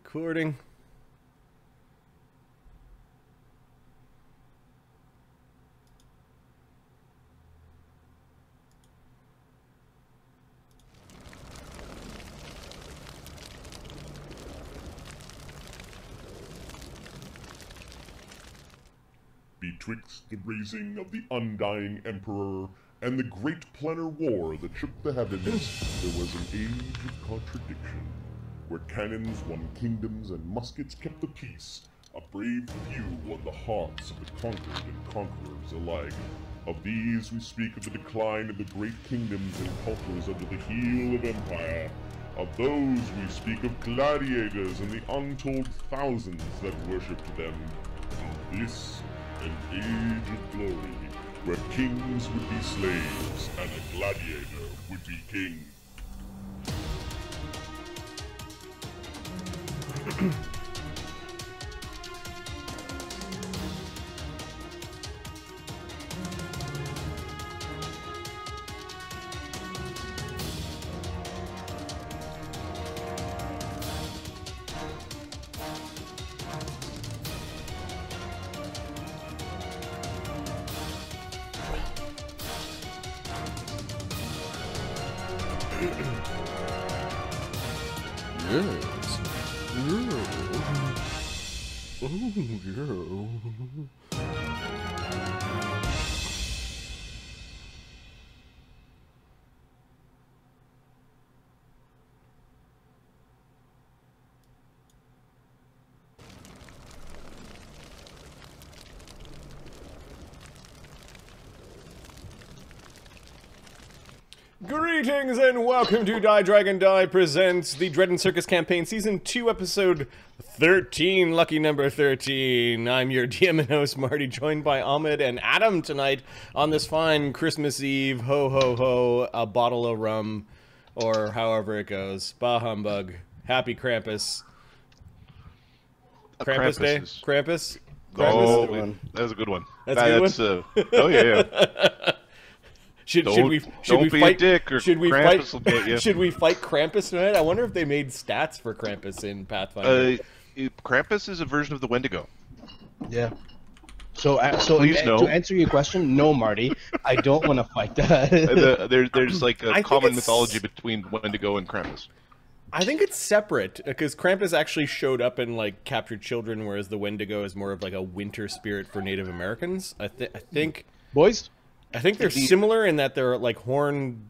recording. Betwixt the raising of the undying emperor and the great planar war that shook the heavens, there was an age of contradiction, where cannons won kingdoms and muskets kept the peace. A brave few won the hearts of the conquered and conquerors alike. Of these we speak of the decline of the great kingdoms and cultures under the heel of empire. Of those we speak of gladiators and the untold thousands that worshipped them. Of this an age of glory, where kings would be slaves and a gladiator would be king. Yes. Oh, yeah. Greetings and welcome to Die Dragon Die presents the Zdd and Circus campaign, season 2, episode 13, lucky number 13. I'm your DM and host Marty, joined by Ahmed and Adam tonight on this fine Christmas Eve. Ho ho ho, a bottle of rum, or however it goes. Bah humbug. Happy Krampus. Krampus Day? Krampus? Oh, that was a good one. That's a good one? Oh yeah. Should we fight Krampus tonight? I wonder if they made stats for Krampus in Pathfinder. Krampus is a version of the Wendigo. Yeah. So to answer your question, no, Marty, I don't want to fight that. There's like a common mythology between Wendigo and Krampus. I think it's separate because Krampus actually showed up and like captured children, whereas the Wendigo is more of like a winter spirit for Native Americans. I think boys. I think they're similar in that they're like horned.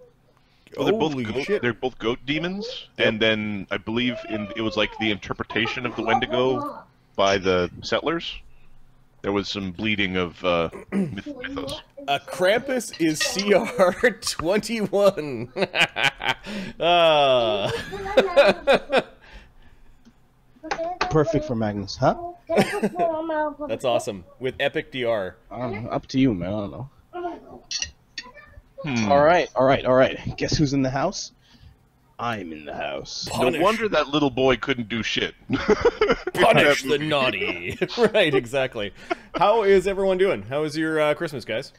Well, they're both goat demons, and then I believe it was like the interpretation of the Wendigo by the settlers. There was some bleeding of mythos. Krampus is CR 21. Perfect for Magnus, huh? That's awesome with epic DR. Up to you, man. I don't know. All right. Guess who's in the house? I'm in the house. Punish. No wonder that little boy couldn't do shit. Punish the naughty. Right, exactly. How is everyone doing? How is your Christmas, guys?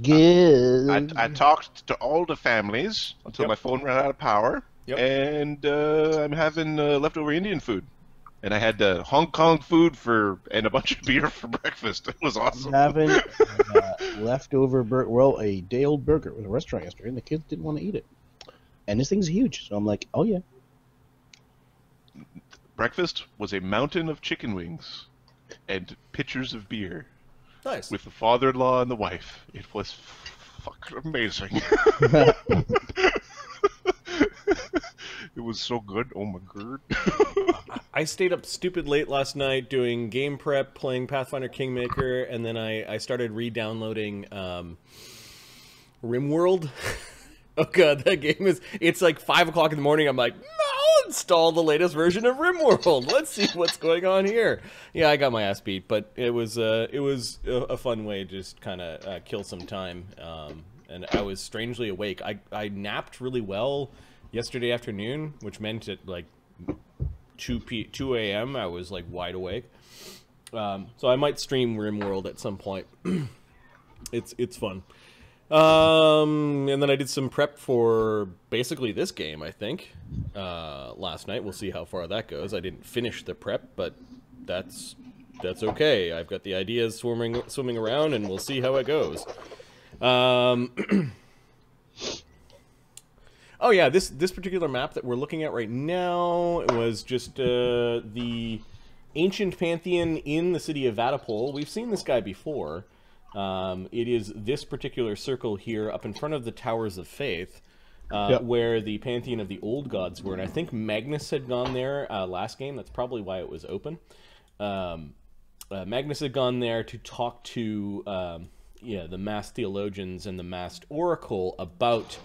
Good. I talked to all the families until my phone ran out of power, and I'm having leftover Indian food. And I had Hong Kong food and a bunch of beer for breakfast. It was awesome. Having leftover a day-old burger at a restaurant yesterday, and the kids didn't want to eat it. And this thing's huge, so I'm like, oh yeah. Breakfast was a mountain of chicken wings and pitchers of beer. Nice. With the father-in-law and the wife. It was fucking amazing. It was so good. Oh my god. I stayed up stupid late last night doing game prep, playing Pathfinder Kingmaker, and then I started re-downloading RimWorld. Oh god, that game it's like 5 o'clock in the morning. I'm like, I'll install the latest version of RimWorld. Let's see what's going on here. Yeah, I got my ass beat, but it was a fun way to just kind of kill some time. And I was strangely awake. I napped really well yesterday afternoon, which meant at like 2 a.m. I was like wide awake. So I might stream RimWorld at some point. It's fun. And then I did some prep for basically this game, I think, last night. We'll see how far that goes. I didn't finish the prep, but that's okay. I've got the ideas swimming around, and we'll see how it goes. Oh yeah, this particular map that we're looking at right now was just the ancient pantheon in the city of Vatapol. We've seen this guy before. It is this particular circle here up in front of the Towers of Faith, where the pantheon of the old gods were. And I think Magnus had gone there last game. That's probably why it was open. Magnus had gone there to talk to the masked theologians and the masked oracle about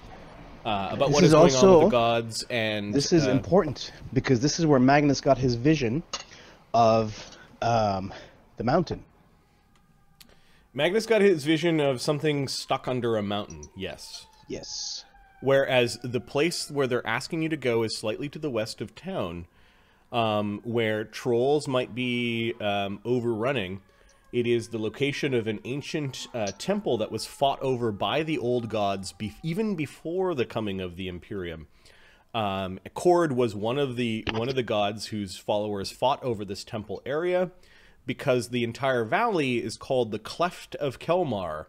what is going on with the gods. And this is important because this is where Magnus got his vision of the mountain. Magnus got his vision of something stuck under a mountain, yes. Yes. Whereas the place where they're asking you to go is slightly to the west of town, where trolls might be overrunning. It is the location of an ancient temple that was fought over by the old gods even before the coming of the Imperium. Cord was one of the gods whose followers fought over this temple area, because the entire valley is called the Cleft of Kelmar.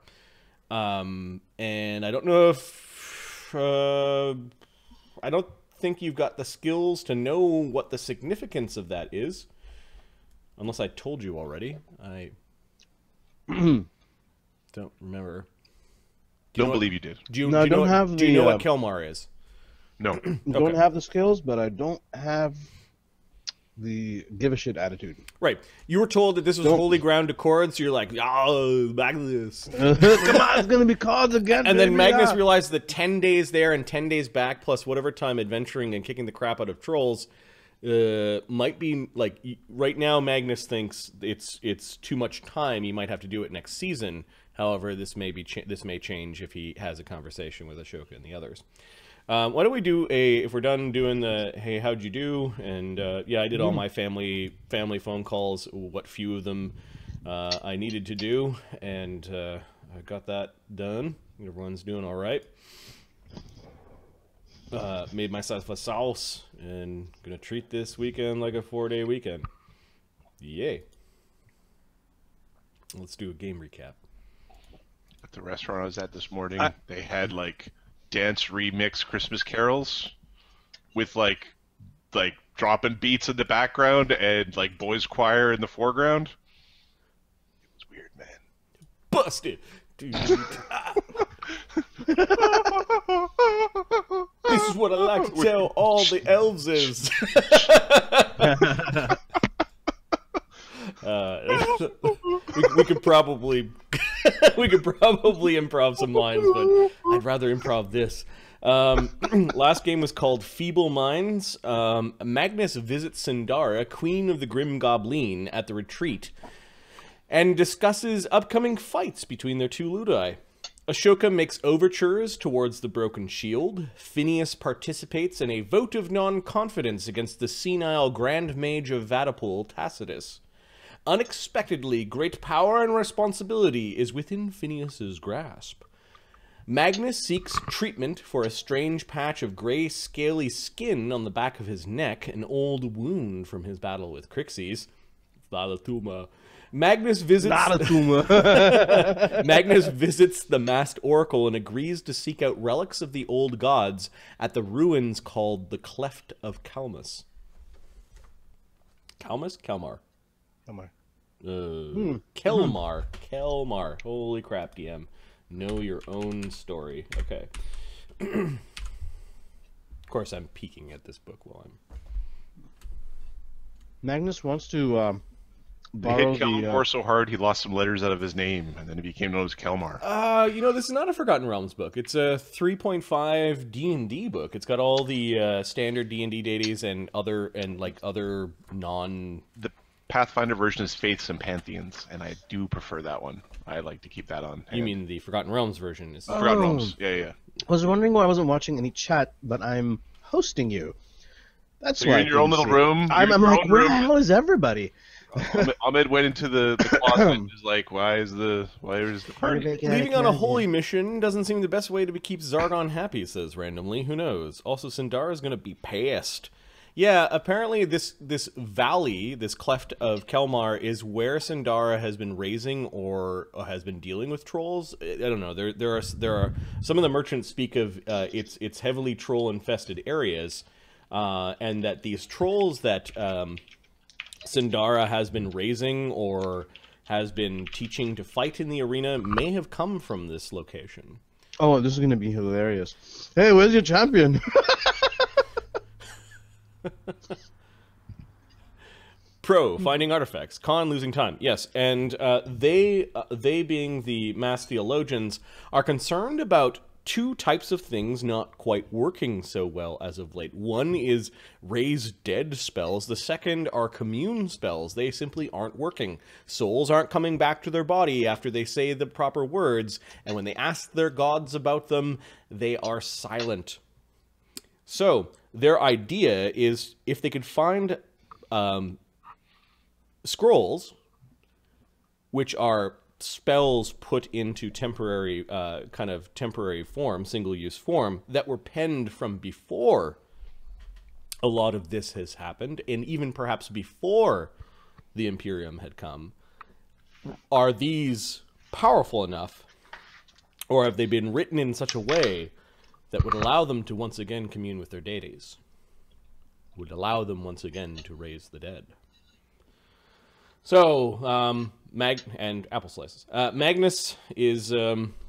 And I don't know if... I don't think you've got the skills to know what the significance of that is. Unless I told you already. I don't remember. Don't believe you did. Do you know what Kelmar is? No. I don't have the skills, but I don't have the give a shit attitude. Right. You were told that this was holy ground to Cord, so you're like, oh, Magnus. Come on, it's going to be cards again. And then Magnus realized that 10 days there and 10 days back, plus whatever time adventuring and kicking the crap out of trolls, might be, like, right now Magnus thinks it's too much time. He might have to do it next season. However, this may change if he has a conversation with Ashoka and the others. Why don't we do if we're done doing the, hey, how'd you do? And, yeah, I did all my family phone calls, what few of them I needed to do, and I got that done. Everyone's doing all right. Made myself a sauce, and gonna treat this weekend like a 4-day weekend. Yay. Let's do a game recap. At the restaurant I was at this morning, they had, like, dance remix Christmas carols with like dropping beats in the background and like boys choir in the foreground. It was weird, man. Busted. Dude. This is what I like to tell all the elves is. We could probably improv some lines, but I'd rather improv this. Last game was called Feeble Minds. Magnus visits Sindara, queen of the Grim Goblin, at the retreat, and discusses upcoming fights between their two ludi. Ashoka makes overtures towards the Broken Shield. Phineas participates in a vote of non-confidence against the senile Grand Mage of Vatapol, Tacitus. Unexpectedly, great power and responsibility is within Phineas's grasp. Magnus seeks treatment for a strange patch of gray, scaly skin on the back of his neck, an old wound from his battle with Crixes. Valatuma. Magnus visits Magnus visits the masked oracle and agrees to seek out relics of the old gods at the ruins called the Cleft of Kelmar. Kelmar. Kelmar. Holy crap, DM. Know your own story. Okay. Of course, I'm peeking at this book while I'm... Magnus wants to they hit Kelmar so hard he lost some letters out of his name, and then he became known as Kelmar. You know, this is not a Forgotten Realms book. It's a 3.5 D&D book. It's got all the standard D&D deities and other non... The Pathfinder version is Faiths and Pantheons, and I do prefer that one. I like to keep that on hand. You mean the Forgotten Realms version? Is Forgotten Realms, yeah. I was wondering why I wasn't watching any chat, but I'm hosting you. That's so why you're in your own little room. I'm like, where the hell is everybody? Ahmed went into the closet and was like, why is the party? Leaving on a holy mission doesn't seem the best way to keep Czargon happy, says randomly. Who knows? Also, Sindara is going to be pissed. Yeah, apparently this valley, this Cleft of Kelmar, is where Sindara has been raising or has been dealing with trolls. I don't know. There are some of the merchants speak of it's heavily troll infested areas, and that these trolls that Sindara has been raising or has been teaching to fight in the arena may have come from this location. Oh, this is going to be hilarious. Hey, where's your champion? Pro, finding artifacts. Con, losing time. Yes, and they being the mass theologians, are concerned about two types of things not quite working so well as of late. One is raise dead spells. The second are commune spells. They simply aren't working. Souls aren't coming back to their body after they say the proper words, and when they ask their gods about them, they are silent. So, their idea is if they could find scrolls, which are spells put into temporary, kind of temporary form, single-use form, that were penned from before a lot of this has happened, and even perhaps before the Imperium had come, are these powerful enough, or have they been written in such a way that would allow them to once again commune with their deities, would allow them once again to raise the dead. So, and apple slices. Magnus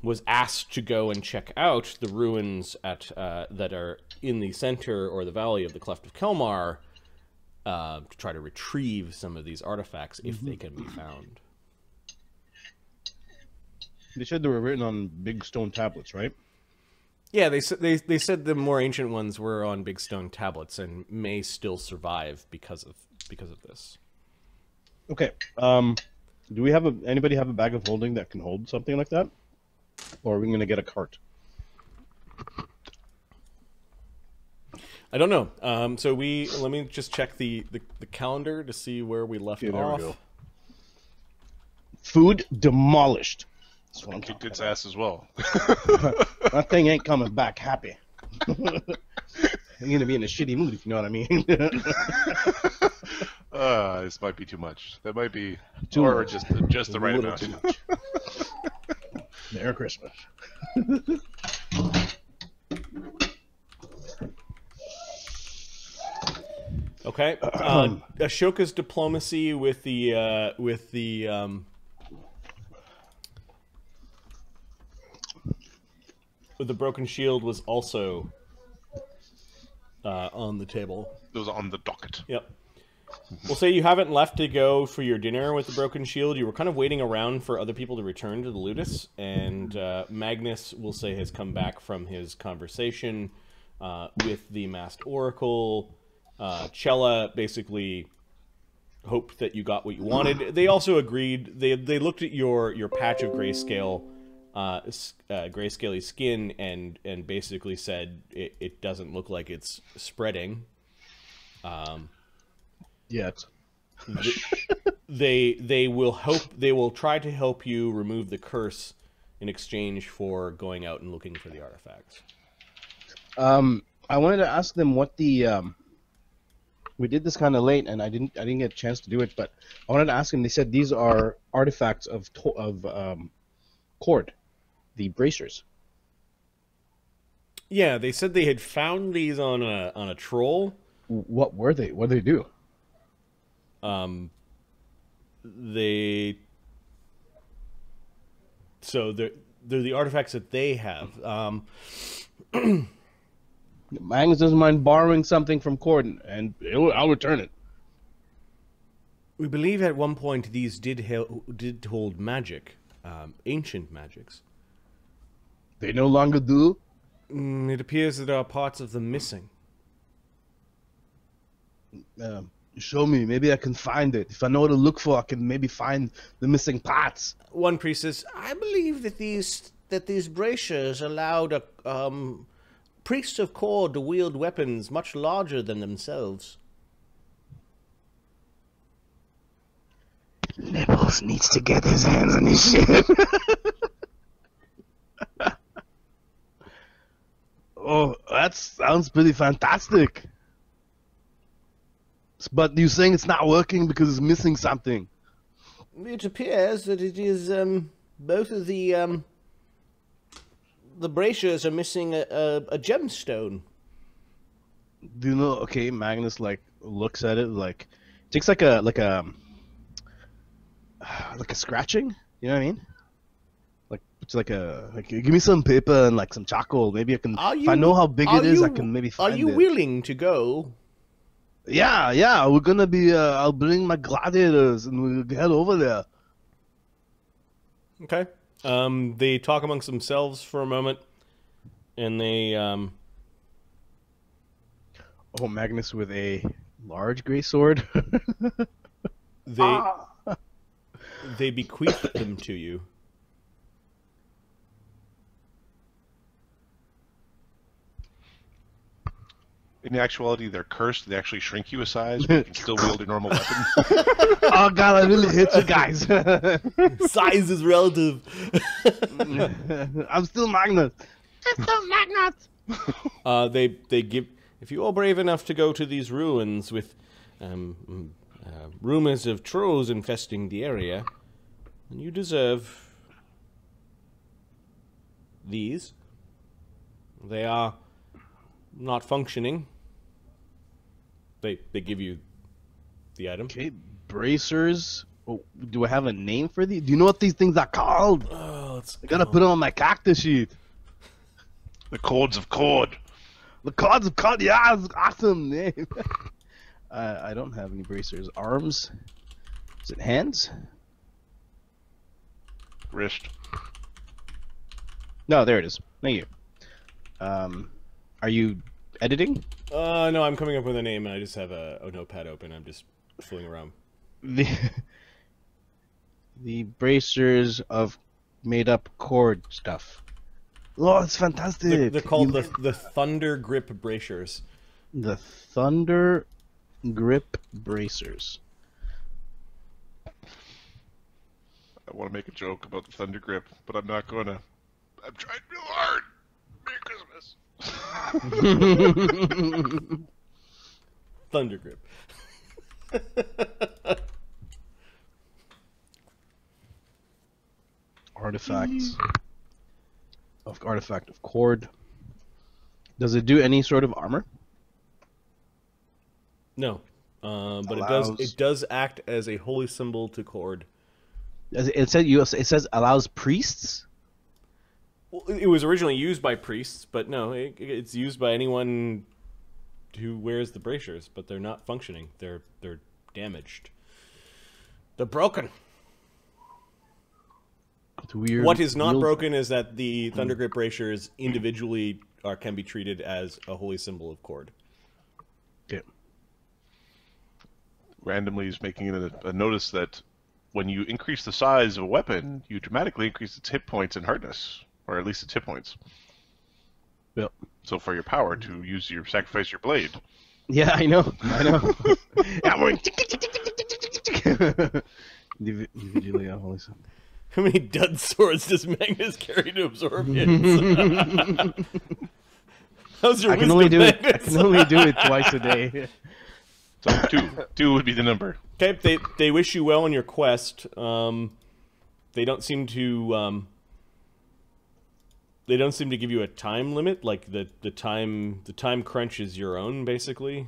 was asked to go and check out the ruins that are in the center or the valley of the Cleft of Kelmar to try to retrieve some of these artifacts if they can be found. They said they were written on big stone tablets, right? Yeah, they said the more ancient ones were on big stone tablets and may still survive because of this. Okay. Do we have anybody have a bag of holding that can hold something like that, or are we going to get a cart? I don't know. So let me just check the calendar to see where we left off. We go. Food demolished. Kicked its ass as well. That thing ain't coming back happy. I'm gonna be in a shitty mood if you know what I mean. This might be too much. That might be just the right amount. Merry Christmas. Okay. Ashoka's diplomacy with the broken shield was also on the table. It was on the docket. Yep. We'll say you haven't left to go for your dinner with the broken shield. You were kind of waiting around for other people to return to the Ludus, and Magnus, we'll say, has come back from his conversation with the masked oracle. Cella basically hoped that you got what you wanted. They also agreed. They looked at your patch of grayscale. Grayscaly skin and basically said it doesn't look like it's spreading. Yet. They will try to help you remove the curse in exchange for going out and looking for the artifacts. I wanted to ask them what the we did this kind of late and I didn't get a chance to do it, but I wanted to ask them. They said these are artifacts of cord. The bracers. Yeah, they said they had found these on a troll. What were they? What did they do? They're the artifacts that they have. Magnus doesn't mind borrowing something from Corden, and I'll return it. We believe at one point these did hold magic, ancient magics. They no longer do? It appears that there are parts of them missing. Show me. Maybe I can find it. If I know what to look for, I can maybe find the missing parts. One priest says, I believe that these bracers allowed a priest of Cord to wield weapons much larger than themselves. Magnus needs to get his hands on his ship. Oh, that sounds pretty fantastic. But you're saying it's not working because it's missing something. It appears that it is, both of the braziers are missing a gemstone. Do you know? Okay, Magnus like looks at it like takes like a scratching. You know what I mean? Like it's like give me some paper and like some charcoal. Maybe I can. If I know how big it is, I can maybe find it. Are you willing to go? Yeah. We're gonna be. I'll bring my gladiators and we'll head over there. Okay. They talk amongst themselves for a moment, and they Oh, Magnus with a large gray sword. They bequeath them to you. In actuality, they're cursed. They actually shrink you a size, but you can still wield a normal weapon. Oh god, I really hate you guys. Size is relative. I'm still Magnus. I'm still Magnus. They give. If you are brave enough to go to these ruins with rumors of trolls infesting the area, then you deserve these. They are not functioning. They give you the item. Okay, bracers. Oh, do I have a name for these? Do you know what these things are called? Oh, I gotta put them on my cactus sheet. The cords of cord. The cords of cord. Yeah, it's awesome name. I don't have any bracers. Arms. Is it hands? Wrist. No, there it is. Thank you. Are you editing? No, I'm coming up with a name, and I just have a notepad open. I'm just fooling around. The bracers of made-up cord stuff. Oh, it's fantastic. They're called the Thunder Grip Bracers. The Thunder Grip Bracers. I want to make a joke about the Thunder Grip, but I'm not going to. I'm trying real hard. Merry Christmas. Thunder Grip. Artifact of cord. Does it do any sort of armor? No, but Allows... it does act as a holy symbol to cord. It says allows priests. Well, it was originally used by priests, but no, it's used by anyone who wears the bracers. But they're not functioning. They're damaged. They're broken. It's weird. What is not broken is that the Thunder Grip bracers individually can be treated as a holy symbol of cord. Okay. Randomly is making a notice that when you increase the size of a weapon, you dramatically increase its hit points and hardness, or at least its hit points. Yep. So for your power to sacrifice your blade. Yeah, I know. I'm going. Individually, holy symbol. How many dud swords does Magnus carry to absorb hits? How's your I can only do it. Magnus? I can only do it twice a day. So two would be the number. Okay, they wish you well on your quest. They don't seem to give you a time limit. Like the time crunch is your own, basically.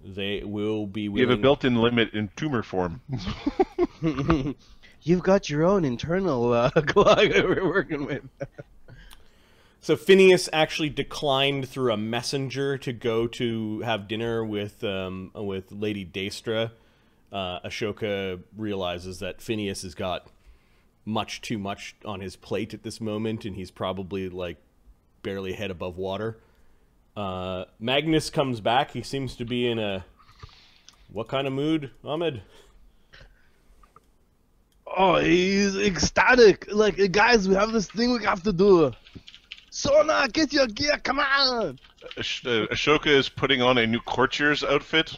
They will be willing... You have a built-in limit in tumor form. You've got your own internal clock that we're working with. So Phineas actually declined through a messenger to go to have dinner with Lady Daestra. Ashoka realizes that Phineas has got much too much on his plate at this moment, and he's probably like barely head above water. Magnus comes back. He seems to be in a... What kind of mood, Ahmed? Oh, he's ecstatic. Like, guys, we have this thing we have to do. Sona, get your gear, come on! Ashoka is putting on a new courtier's outfit.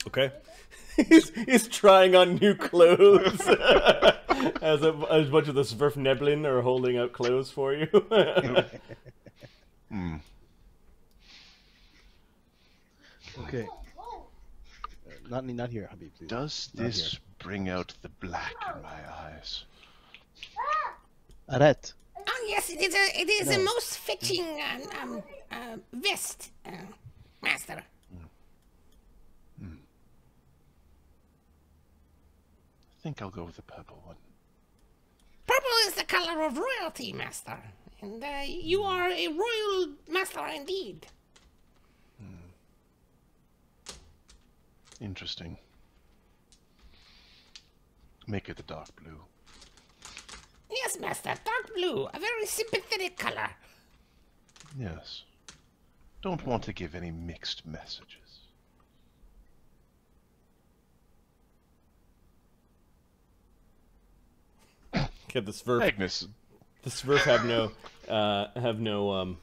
Okay. He's trying on new clothes. As a bunch of the Sverfneblin are holding out clothes for you. Okay. Not here, Habib, please. Does this bring out the black in my eyes? Arrête. Oh yes, it is a most fitting vest, master. I think I'll go with the purple one. Purple is the color of royalty, master, and you are a royal master indeed. Interesting. Make it the dark blue. Yes, master, dark blue, a very sympathetic color. Yes. Don't want to give any mixed messages. Okay, the Sverf. Magnus. The Sverf have no.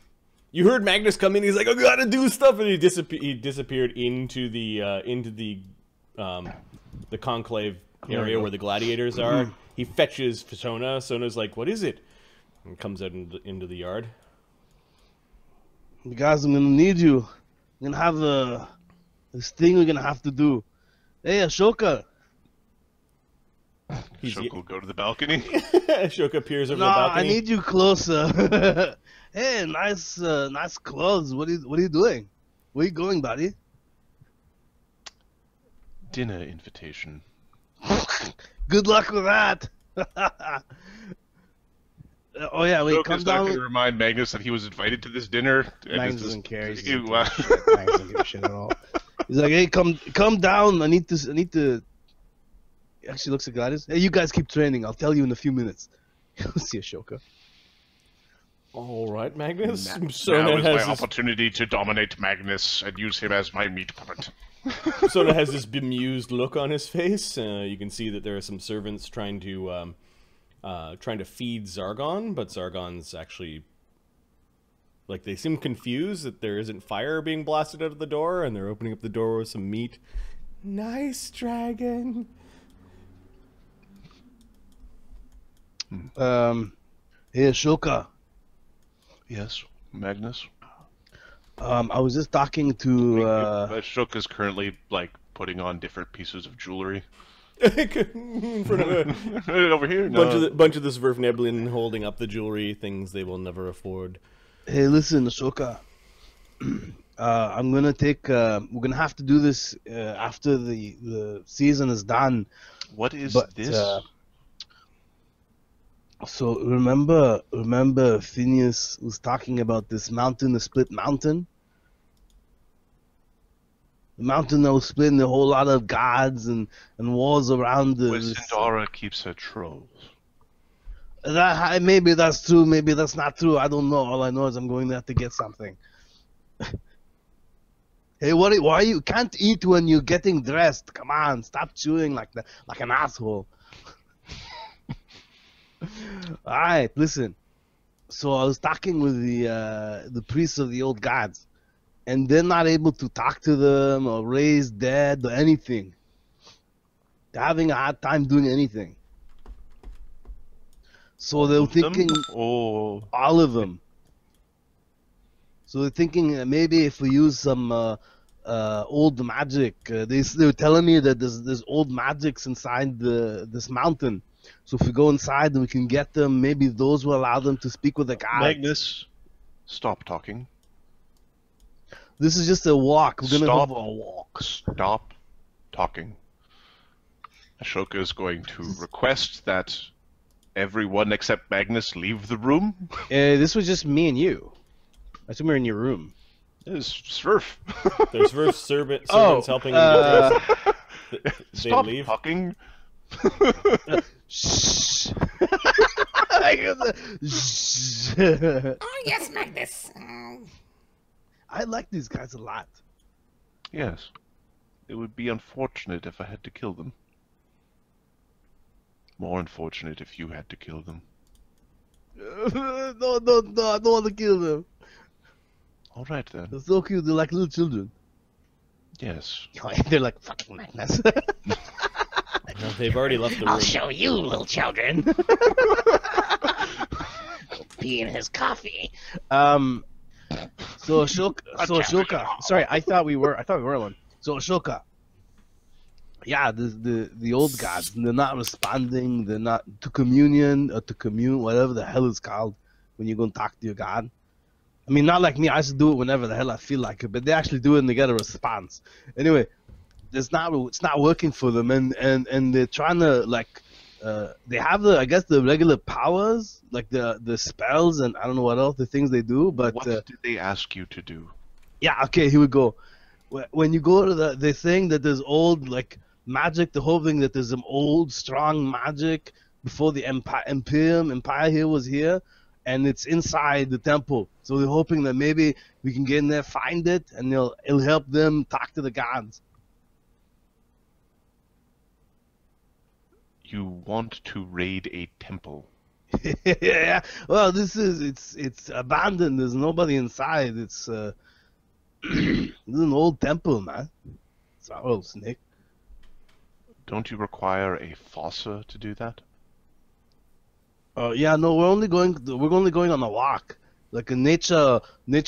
You heard Magnus come in. He's like, "I gotta do stuff," and he disappeared into the conclave area where the gladiators are. He fetches Sona. Sona's like, "What is it?" And comes out into the yard. You guys, I'm gonna need you. I'm gonna have this thing we're gonna have to do. Hey, Ashoka. Ashoka will go to the balcony. Ashoka appears over the Nah, balcony. I need you closer. Hey, nice clothes. What are you doing? Where you going, buddy? Dinner invitation. Good luck with that. Oh yeah, wait, come Ashoka's not down. going to remind Magnus that he was invited to this dinner. Magnus doesn't care. He Ew, doesn't give a shit at all. He's like, hey, come down. I need to. He actually looks at Gladys. Hey, you guys keep training. I'll tell you in a few minutes. You'll see Ashoka. All right, Magnus. Now Sona is my has this, opportunity to dominate Magnus and use him as my meat puppet. Sona has this bemused look on his face. You can see that there are some servants trying to feed Czargon, but Czargon's actually, like, they seem confused that there isn't fire being blasted out of the door, and they're opening up the door with some meat. Nice, dragon. Hey, Ashoka. Yes, Magnus. I was just talking to. Ashoka's currently like putting on different pieces of jewelry. In front of Over here, no. bunch of the Sverfneblin holding up the jewelry, things they will never afford. Hey, listen, Ashoka. I'm gonna take. We're gonna have to do this after the season is done. What is But, this? So remember Phineas was talking about this mountain, the split mountain? The mountain that was split in a whole lot of gods and walls around the... Where Sindara keeps her trolls. Maybe that's true, maybe that's not true, I don't know. All I know is I'm going there to get something. Hey, why you can't eat when you're getting dressed? Come on, stop chewing like an asshole. Alright, listen. So I was talking with the priests of the old gods, and they're not able to talk to them or raise dead or anything. They're having a hard time doing anything. So they're thinking all of them. So they're thinking maybe if we use some old magic. They were telling me that there's old magics inside this mountain. So if we go inside and we can get them, maybe those will allow them to speak with the gods. Magnus, stop talking. This is just a walk. We're gonna Stop. go for a walk. Stop talking. Ashoka is going to request that everyone except Magnus leave the room. This was just me and you. I assume we're in your room. It's Sverf. There's servants helping them get dressed. They Stop leave. talking. Shh. Shh. Oh yes, Magnus. I like these guys a lot. Yes. It would be unfortunate if I had to kill them. More unfortunate if you had to kill them. No, I don't want to kill them. All right then. They're so cute. They're like little children. Yes. They're like, fucking Magnus. No, they've already left the room. I'll show you, little children. Pee in his coffee. So Ashoka. Sorry, I thought we were one. So Ashoka. Yeah, the old gods, they're not responding. They're not to communion or to commune, whatever the hell it's called when you go and talk to your god. I mean, not like me. I just do it whenever the hell I feel like it, but they actually do it and they get a response. Anyway, it's not working for them, and they're trying to like. They have I guess the regular powers, like the spells and I don't know what else, the things they do, but What did they ask you to do? yeah, okay, here we go. When you go to the thing that there's old like magic, the whole thing that there's some old strong magic before the empire here was here, and it's inside the temple. So they're hoping that maybe we can get in there, find it, and it'll help them talk to the gods. You want to raid a temple. Yeah. Well, it's abandoned. There's nobody inside. It's this is an old temple, man. It's our old snake. Don't you require a fossa to do that? Yeah, no, we're only going on a walk, like a nature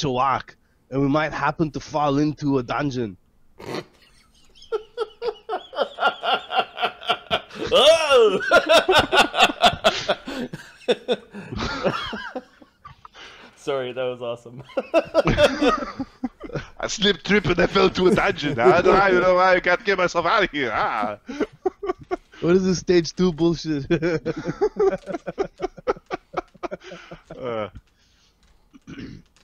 walk, and we might happen to fall into a dungeon. Oh! Sorry, that was awesome. I slipped, tripped, and I fell to a dungeon. I don't know why I can't get myself out of here. What is this stage 2 bullshit?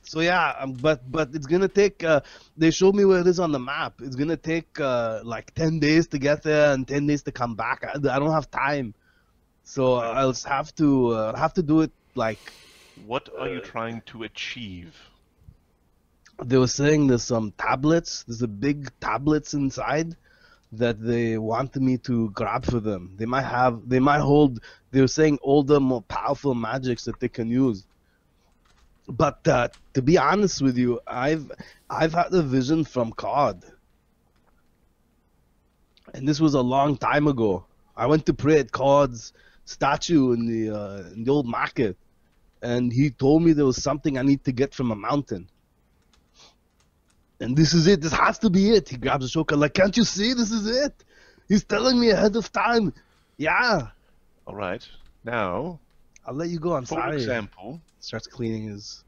So yeah, but it's gonna take. They showed me where it is on the map. It's gonna take like 10 days to get there and 10 days to come back. I don't have time, so I'll have to do it like. What are you trying to achieve? They were saying there's some tablets. There's a big tablets inside that they wanted me to grab for them. They might hold. They were saying older, more powerful magics that they can use. But to be honest with you, I've had a vision from God, and this was a long time ago. I went to pray at God's statue in the old market, and he told me there was something I need to get from a mountain. And this is it. This has to be it. He grabs Ashoka like, can't you see? This is it. He's telling me ahead of time. Yeah. All right. Now, I'll let you go. I'm for sorry. example, Starts cleaning his.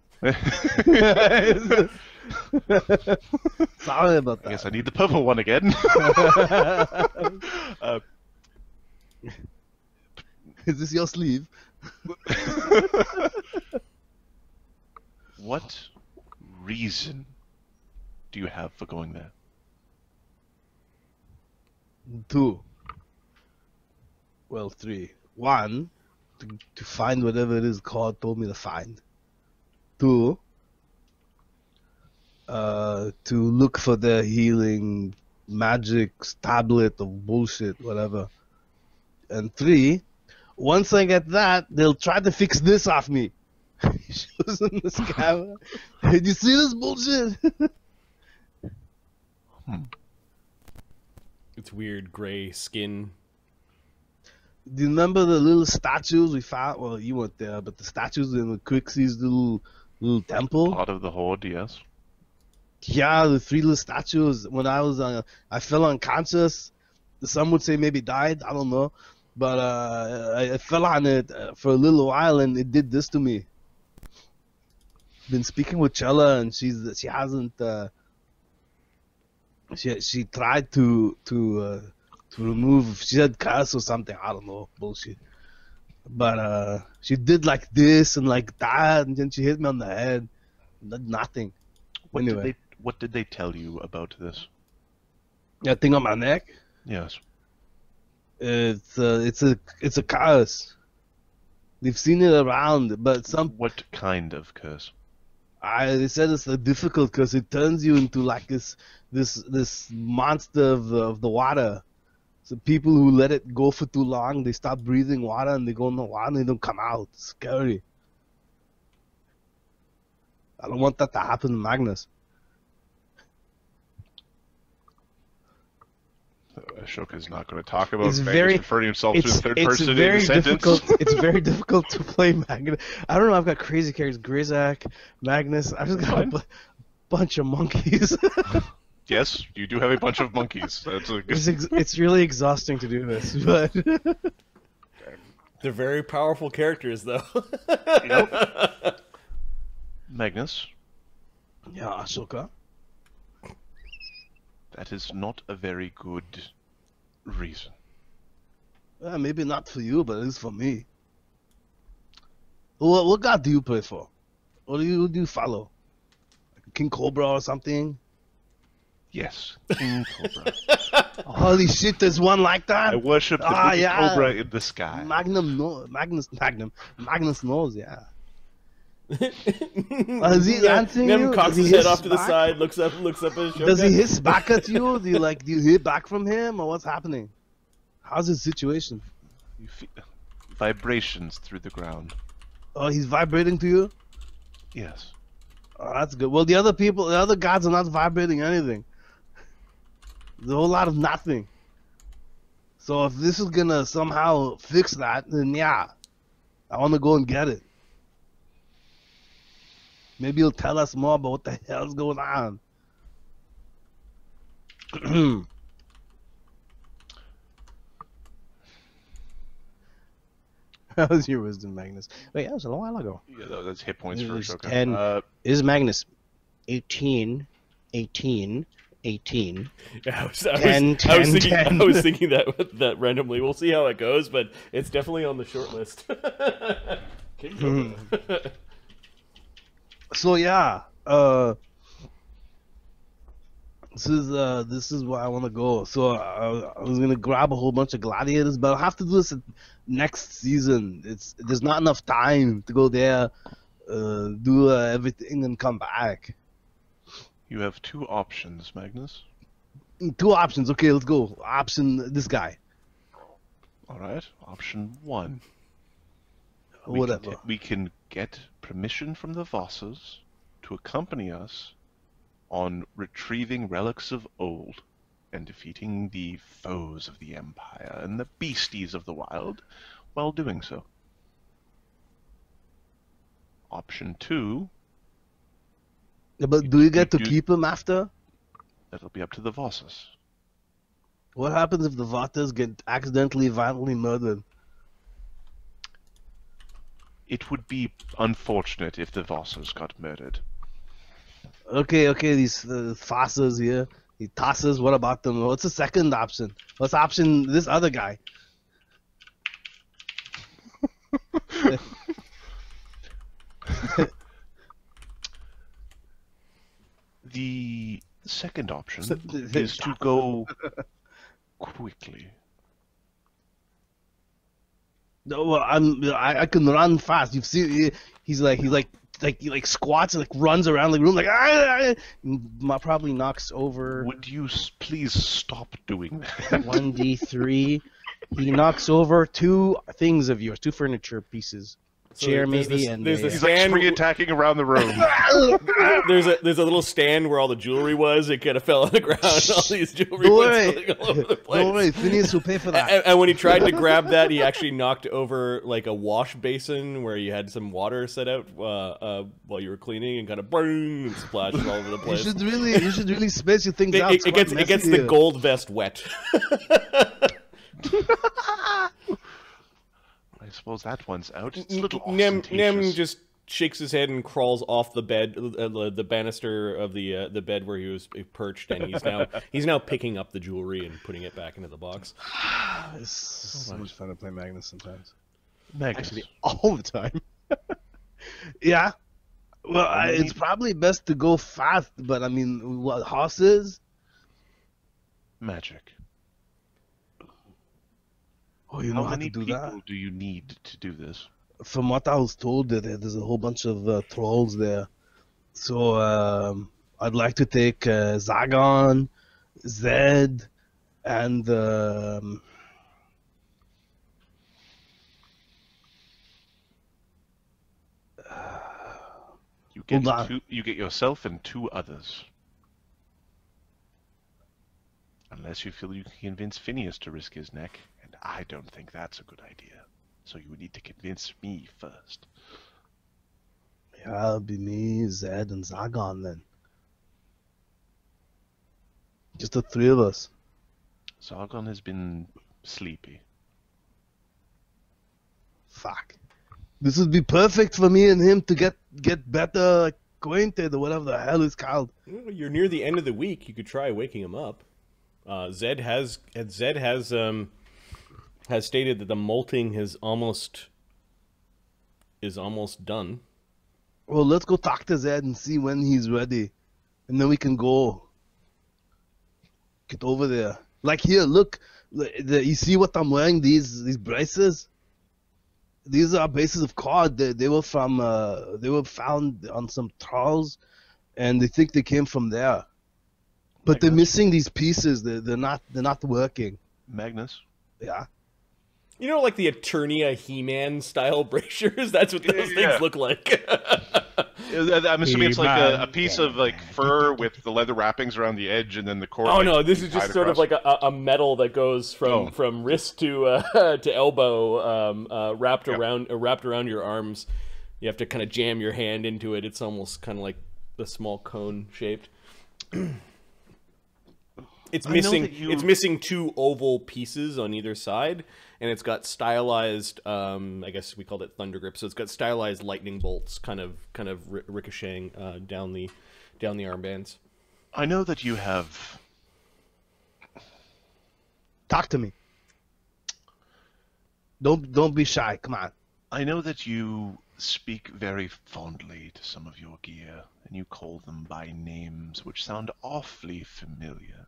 Sorry about that. I guess I need the purple one again. Is this your sleeve? What reason do you have for going there? 2. Well, 3. 1, to find whatever it is God told me to find. 2, to look for the healing magic tablet of bullshit, whatever. And 3, once I get that, they'll try to fix this off me. He shows them this camera. Did you see this bullshit? It's weird gray skin. Do you remember the little statues we found? Well, you weren't there, but the statues in the Quixie's little temple. Part of the horde, yes. Yeah, the 3 little statues. When I was, I fell unconscious. Some would say maybe died. I don't know, but I fell on it for a little while, and it did this to me. Been speaking with Chella, and she hasn't. She tried to remove. She said curse or something. I don't know, bullshit. But she did like this and like that, and then she hit me on the head. Nothing. What did they tell you about this? That thing on my neck. Yes. It's a curse. They've seen it around, but What kind of curse? They said it's a difficult curse. It turns you into like this monster of the water. So people who let it go for too long, they stop breathing water and they go in the water and they don't come out. It's scary. I don't want that to happen to Magnus. Ashoka's not going to talk about It's Magnus very- referring himself to the third it's person in very the sentence. difficult. It's very difficult to play Magnus. I don't know. I've got crazy characters: Grizak, Magnus. I've just got Fine. a bunch of monkeys. Yes, you do have a bunch of monkeys. That's a good... It's really exhausting to do this, but They're very powerful characters, though. Magnus, yeah, Ashoka. that is not a very good reason. Maybe not for you, but it is for me. What god do you play for? Who do you follow? King Cobra or something? Yes, King Cobra. Holy shit, there's one like that? I worship the big cobra in the sky. Magnus knows, yeah. Is he answering Nem you? cocks Does he his head hiss off to the back? side, looks up at Ashoka. Does he hiss back at you? Do you hear back from him, or what's happening? How's his situation? You feel vibrations through the ground. Oh, he's vibrating to you? Yes. Oh, that's good. Well, the other gods are not vibrating anything. There's a whole lot of nothing. So if this is gonna somehow fix that, then yeah, I want to go and get it. Maybe he'll tell us more about what the hell's going on. How was your wisdom, Magnus? Wait, that was a while ago. Yeah, that's hit points It for was Ashoka. 10. Is Magnus 18, 18, 18. Yeah, I was 10, thinking, 10. I was thinking that randomly. We'll see how it goes, but it's definitely on the short list. King Cobra. So yeah, this is where I want to go. So I was gonna grab a whole bunch of gladiators, but I'll have to do this next season. There's not enough time to go there, do everything and come back. You have two options, Magnus. Two options. Okay, let's go. Option this guy. All right. Option 1. Whatever. We can get permission from the Vosses to accompany us on retrieving relics of old and defeating the foes of the Empire and the beasties of the wild while doing so. Option 2, Yeah, but do you get to keep him after? that'll be up to the Vosses. What happens if the Vatas get accidentally violently murdered? It would be unfortunate if the Vosses got murdered. Okay, these Fossas here, the Tossers, what about them? What's the second option? What's option this other guy? The second option is to go quickly. No, well, I can run fast. You've seen he squats and like runs around the room like probably knocks over Would you please stop doing that? 1d3. He knocks over two things of yours, two furniture pieces. Chair maybe, and there's a- He's like spring attacking around the room. There's a little stand where all the jewelry was. It kind of fell on the ground. All these jewelry Don't was worry. falling all over the place. Don't worry, Phineas will pay for that. And when he tried to grab that, he actually knocked over like a wash basin where you had some water set out while you were cleaning, and kind of boom, and splashed all over the You place. should really space your things out. It gets the gold vest wet. I suppose that one's out. It's a little Nem ostentatious. just shakes his head and crawls off the bed, the banister of the bed where he was perched, and he's now picking up the jewelry and putting it back into the box. It's so much fun to play Magnus sometimes. Magnus. Actually, all the time. Yeah. Well, it's probably best to go fast, but I mean, what, horses? Magic. Oh, you know How how many to do people that? do you need to do this? From what I was told, there's a whole bunch of trolls there. So I'd like to take Czargon, Zdd, and You Hold on. get you get yourself and two others. Unless you feel you can convince Phineas to risk his neck, and I don't think that's a good idea. So you would need to convince me first. Yeah, it'll be me, Zdd, and Czargon then. Just the three of us. Czargon has been sleepy. Fuck. This would be perfect for me and him to get better acquainted or whatever the hell it's called. Well, you're near the end of the week. You could try waking him up. Zedd has stated that the molting is almost done. Well, let's go talk to Zedd and see when he's ready, and then we can go get over there. Like here, look, you see what I'm wearing? These braces. These are braces of cord. They were from they were found on some trawls, and they think they came from there. But they're missing these pieces. They're not working. Magnus? Yeah. You know, like the Eternia He-Man style braziers? That's what those things look like. I'm assuming it's like a piece of like fur with the leather wrappings around the edge, and then the cord. Oh no, this is just sort of like a metal that goes from wrist to elbow, wrapped around your arms. You have to kind of jam your hand into it. It's almost kind of like the small cone shaped. It's missing two oval pieces on either side, and it's got stylized. I guess we called it thunder grip. So it's got stylized lightning bolts, kind of ricocheting down the armbands. I know that you have. Talk to me. Don't be shy. Come on. I know that you speak very fondly to some of your gear, and you call them by names which sound awfully familiar.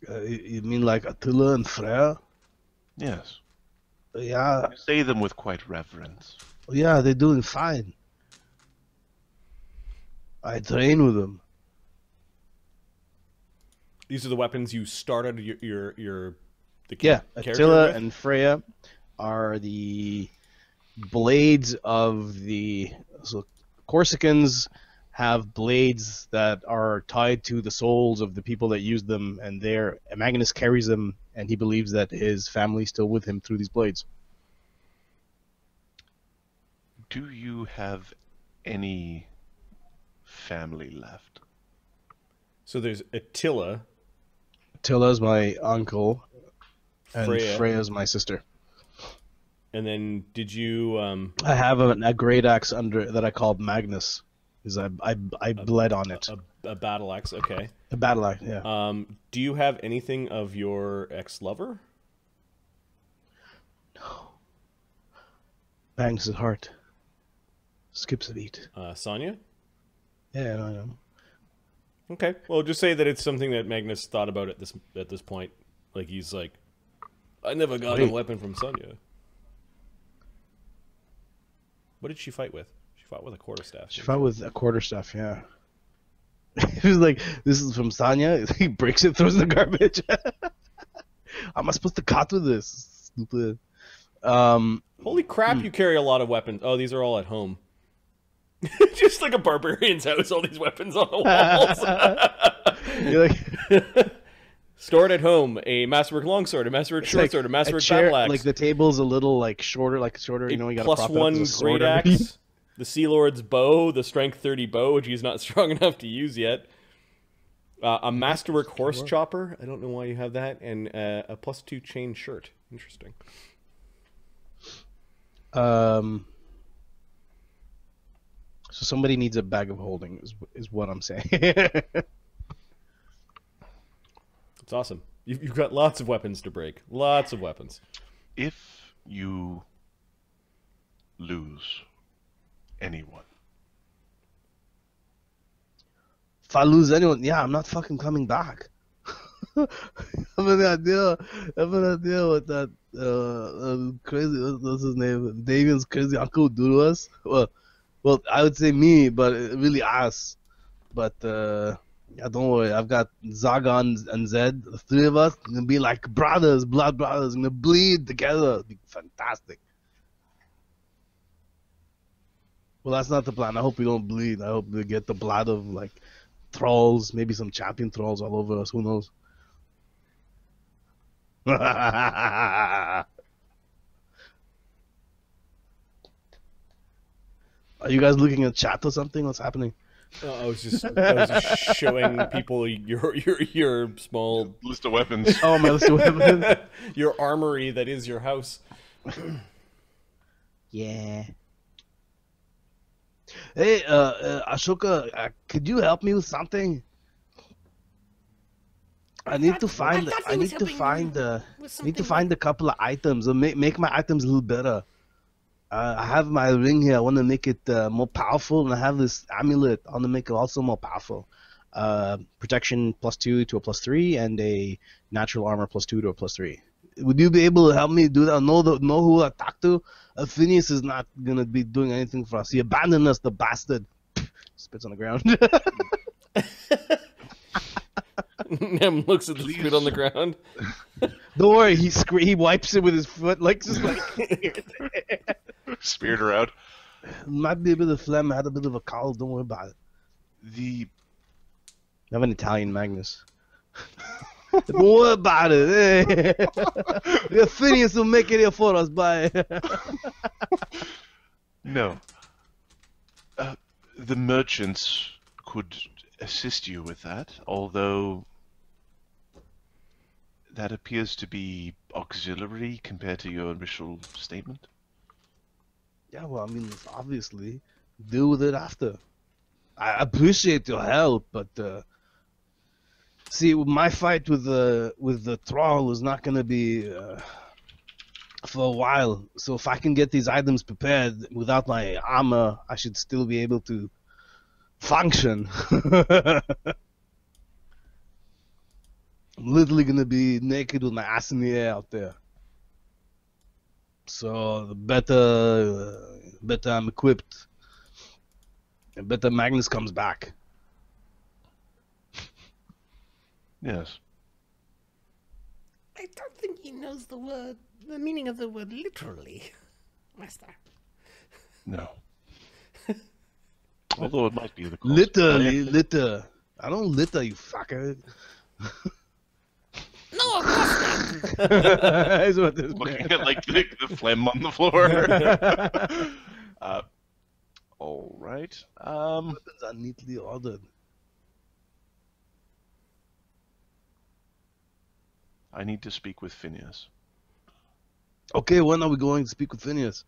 You mean like Attila and Freyr? Yes. Yeah. You say them with quite reverence. Yeah, they're doing fine. I train with them. These are the weapons you started Attila and Freya are the blades of the Corsicans. Have blades that are tied to the souls of the people that use them, and Magnus carries them, and he believes that his family's still with him through these blades. Do you have any family left? So there's Attila. Attila's my uncle, and Freya's my sister. And then did you... I have a great axe that I called Magnus. Because I bled on it. A battle axe, okay. A battle axe, yeah. Do you have anything of your ex-lover? No. Magnus' heart skips a beat. Sonya? Yeah, I know. Okay. Well, just say that it's something that Magnus thought about at this point. Like, he's like, I never got a weapon from Sonya. What did she fight with? She fought with a quarterstaff. She fought with a quarterstaff, yeah. He was like, this is from Sonya. He breaks it, throws it in the garbage. How am I supposed to cut with this? Stupid. Holy crap, you carry a lot of weapons. Oh, these are all at home. Just like a barbarian's house, all these weapons on the walls. You're like... Stored at home, a masterwork longsword, a masterwork shortsword, a masterwork battle axe. Like the table's a little shorter, you know, you gotta prop it up with a sword great axe, the Sea Lord's bow, the strength 30 bow, which he's not strong enough to use yet. A masterwork horse chopper, I don't know why you have that, and a +2 chain shirt. Interesting. So somebody needs a bag of holding, is what I'm saying. It's awesome. You've got lots of weapons to break. Lots of weapons. If you lose anyone. If I lose anyone, yeah, I'm not fucking coming back. I have an idea what that crazy, what's his name? Davian's crazy uncle would do to us. Well, I would say me, but really us. But, yeah, don't worry. I've got Czargon and Zedd, the three of us. We're gonna be like brothers, blood brothers. We're gonna bleed together. It'll be fantastic. Well, that's not the plan. I hope we don't bleed. I hope we get the blood of thralls, maybe some champion thralls all over us. Who knows? Are you guys looking at chat or something? What's happening? I was just showing people your small list of weapons. Oh, my list of weapons. Your armory that is your house. Yeah. Hey, Ashoka, could you help me with something? I need to find a couple of items or make my items a little better. I have my ring here. I want to make it more powerful, and I have this amulet. I want to make it also more powerful. Protection +2 to a +3, and a natural armor +2 to a +3. Would you be able to help me do that? Know who I talk to? Phineas is not gonna be doing anything for us. He abandoned us, the bastard. Spits on the ground. Nem looks at the spit on the ground. Don't worry, he wipes it with his foot, like just like Speared her out. Might be a bit of phlegm. I had a bit of a cold. Don't worry about it. I have an Italian Magnus. Don't worry about it. Yeah, Phineas will make it here for us. Bye. No. The merchants could assist you with that, although that appears to be auxiliary compared to your initial statement. Yeah, well, I mean, obviously, deal with it after. I appreciate your help, but see, my fight with the thrall is not gonna be for a while. So if I can get these items prepared without my armor, I should still be able to function. I'm literally gonna be naked with my ass in the air out there. So the better I'm equipped, the better Magnus comes back. Yes. I don't think he knows the meaning of the word literally, Master. No. Although it might be the cause. Literally, litter. I don't litter, you fucker. No, of course not. That's what this Looking at like the phlegm on the floor. All right. Weapons are neatly ordered. I need to speak with Phineas. Okay, when are we going to speak with Phineas?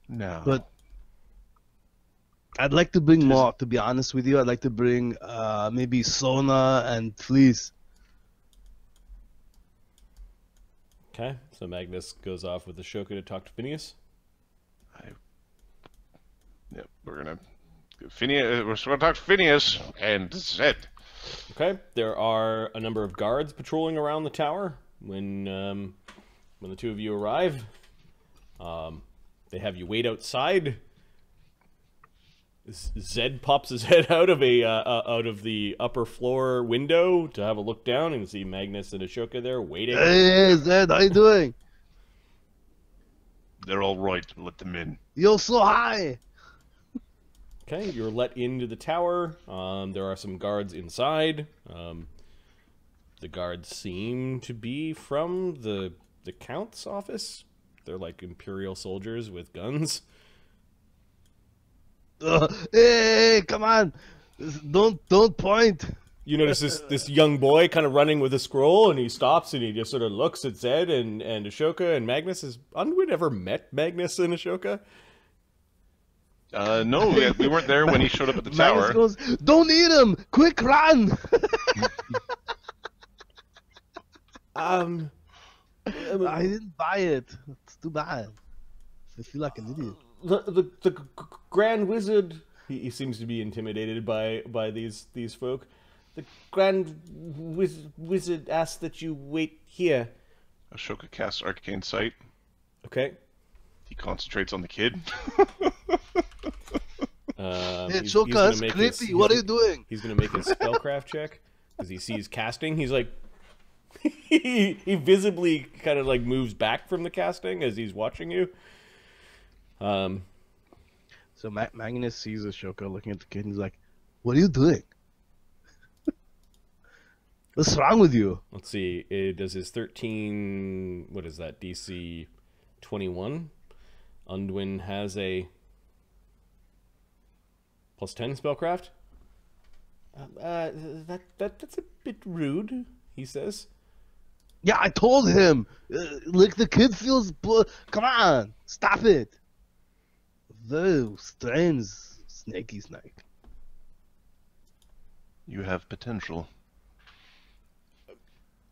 No. But I'd like to bring more, to be honest with you. I'd like to bring maybe Sona and Fleece. Okay, so Magnus goes off with Ashoka to talk to Phineas. Yep, we're gonna talk to Phineas and Zedd. Okay, there are a number of guards patrolling around the tower when the two of you arrive. They have you wait outside. Zedd pops his head out of the upper floor window to have a look down and see Magnus and Ashoka there waiting. Hey, Zedd, how you doing? They're all right. Let them in. You're so high. Okay, you're let into the tower. There are some guards inside. The guards seem to be from the Count's office. They're like Imperial soldiers with guns. Hey, come on! Don't point. You notice this young boy kind of running with a scroll, and he stops and he just sort of looks at Zedd and Ashoka and Magnus. Has Unwin ever met Magnus and Ashoka? No, we weren't there when he showed up at the Magnus tower. goes, "Don't eat him! Quick, run!" I didn't buy it. It's too bad. I feel like an idiot. The Grand Wizard, he seems to be intimidated by these folk. The Grand Wizard asks that you wait here. Ashoka casts Arcane Sight. Okay. He concentrates on the kid. Hey, Ashoka, it's creepy. What are you doing? He's going to make a spellcraft check because he sees casting. He's like, he visibly kind of like moves back from the casting as he's watching you. So Magnus sees Ashoka looking at the kid and he's like, "What are you doing? What's wrong with you?" Let's see. It does his 13. What is that? DC 21. Undwin has a +10 spellcraft. That's a bit rude, he says. Yeah, I told him. Like the kid feels. Come on, stop it. Very strange, snaky snake. You have potential.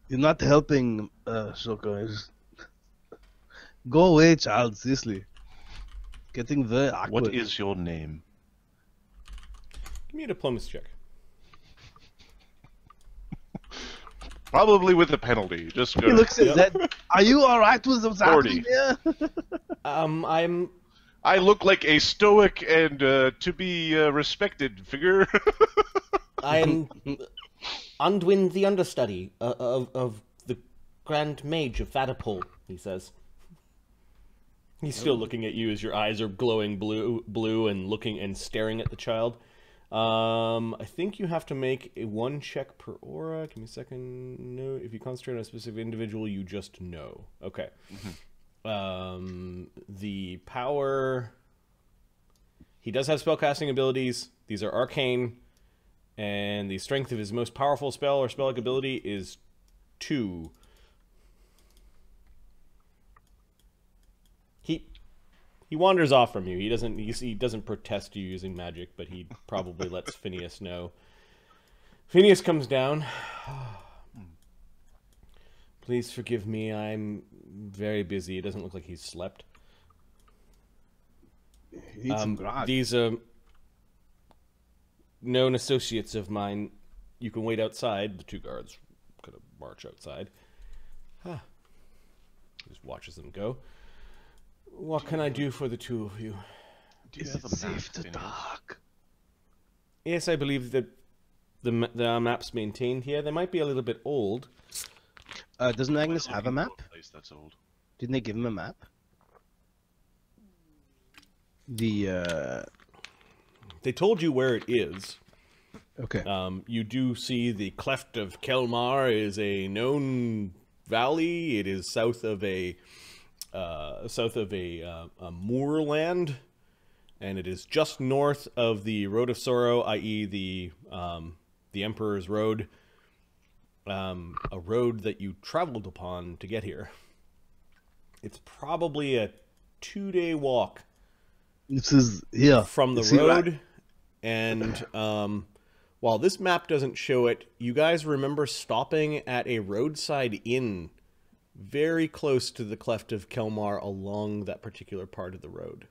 You're not helping, Ashoka. Go away, child. Seriously. Getting very awkward. What is your name? Give me a diplomacy check. Probably with a penalty. Just go. He looks at Zed. Are you alright with what's 40. happening here? I look like a stoic and to be respected figure. I'm Undwin, the understudy of the Grand Mage of Vatapol, he says. He's still looking at you as your eyes are glowing blue and looking and staring at the child. I think you have to make a 1 check per aura. Give me a second. No, if you concentrate on a specific individual, you just know. Okay. The power. He does have spellcasting abilities. These are arcane, and the strength of his most powerful spell or spell-like ability is 2. He wanders off from you. He doesn't protest you using magic, but he probably lets Phineas know. Phineas comes down. Please forgive me. I'm very busy. It doesn't look like he's slept. He needs some grog. These known associates of mine. You can wait outside. The 2 guards kind of march outside. Just watches them go. What can I do for the 2 of you? Do you Is have it a safe to map, talk? Yes, I believe that the maps maintained here. They might be a little bit old. Doesn't Magnus have a map? Place that's old. Didn't they give him a map? The They told you where it is. Okay. You do see the Cleft of Kelmar is a known valley. It is south of a moorland, and it is just north of the Road of Sorrow, i.e. the Emperor's Road, a road that you traveled upon to get here. It's probably a 2-day walk. This is From the road, and while this map doesn't show it, you guys remember stopping at a roadside inn very close to the Cleft of Kelmar along that particular part of the road.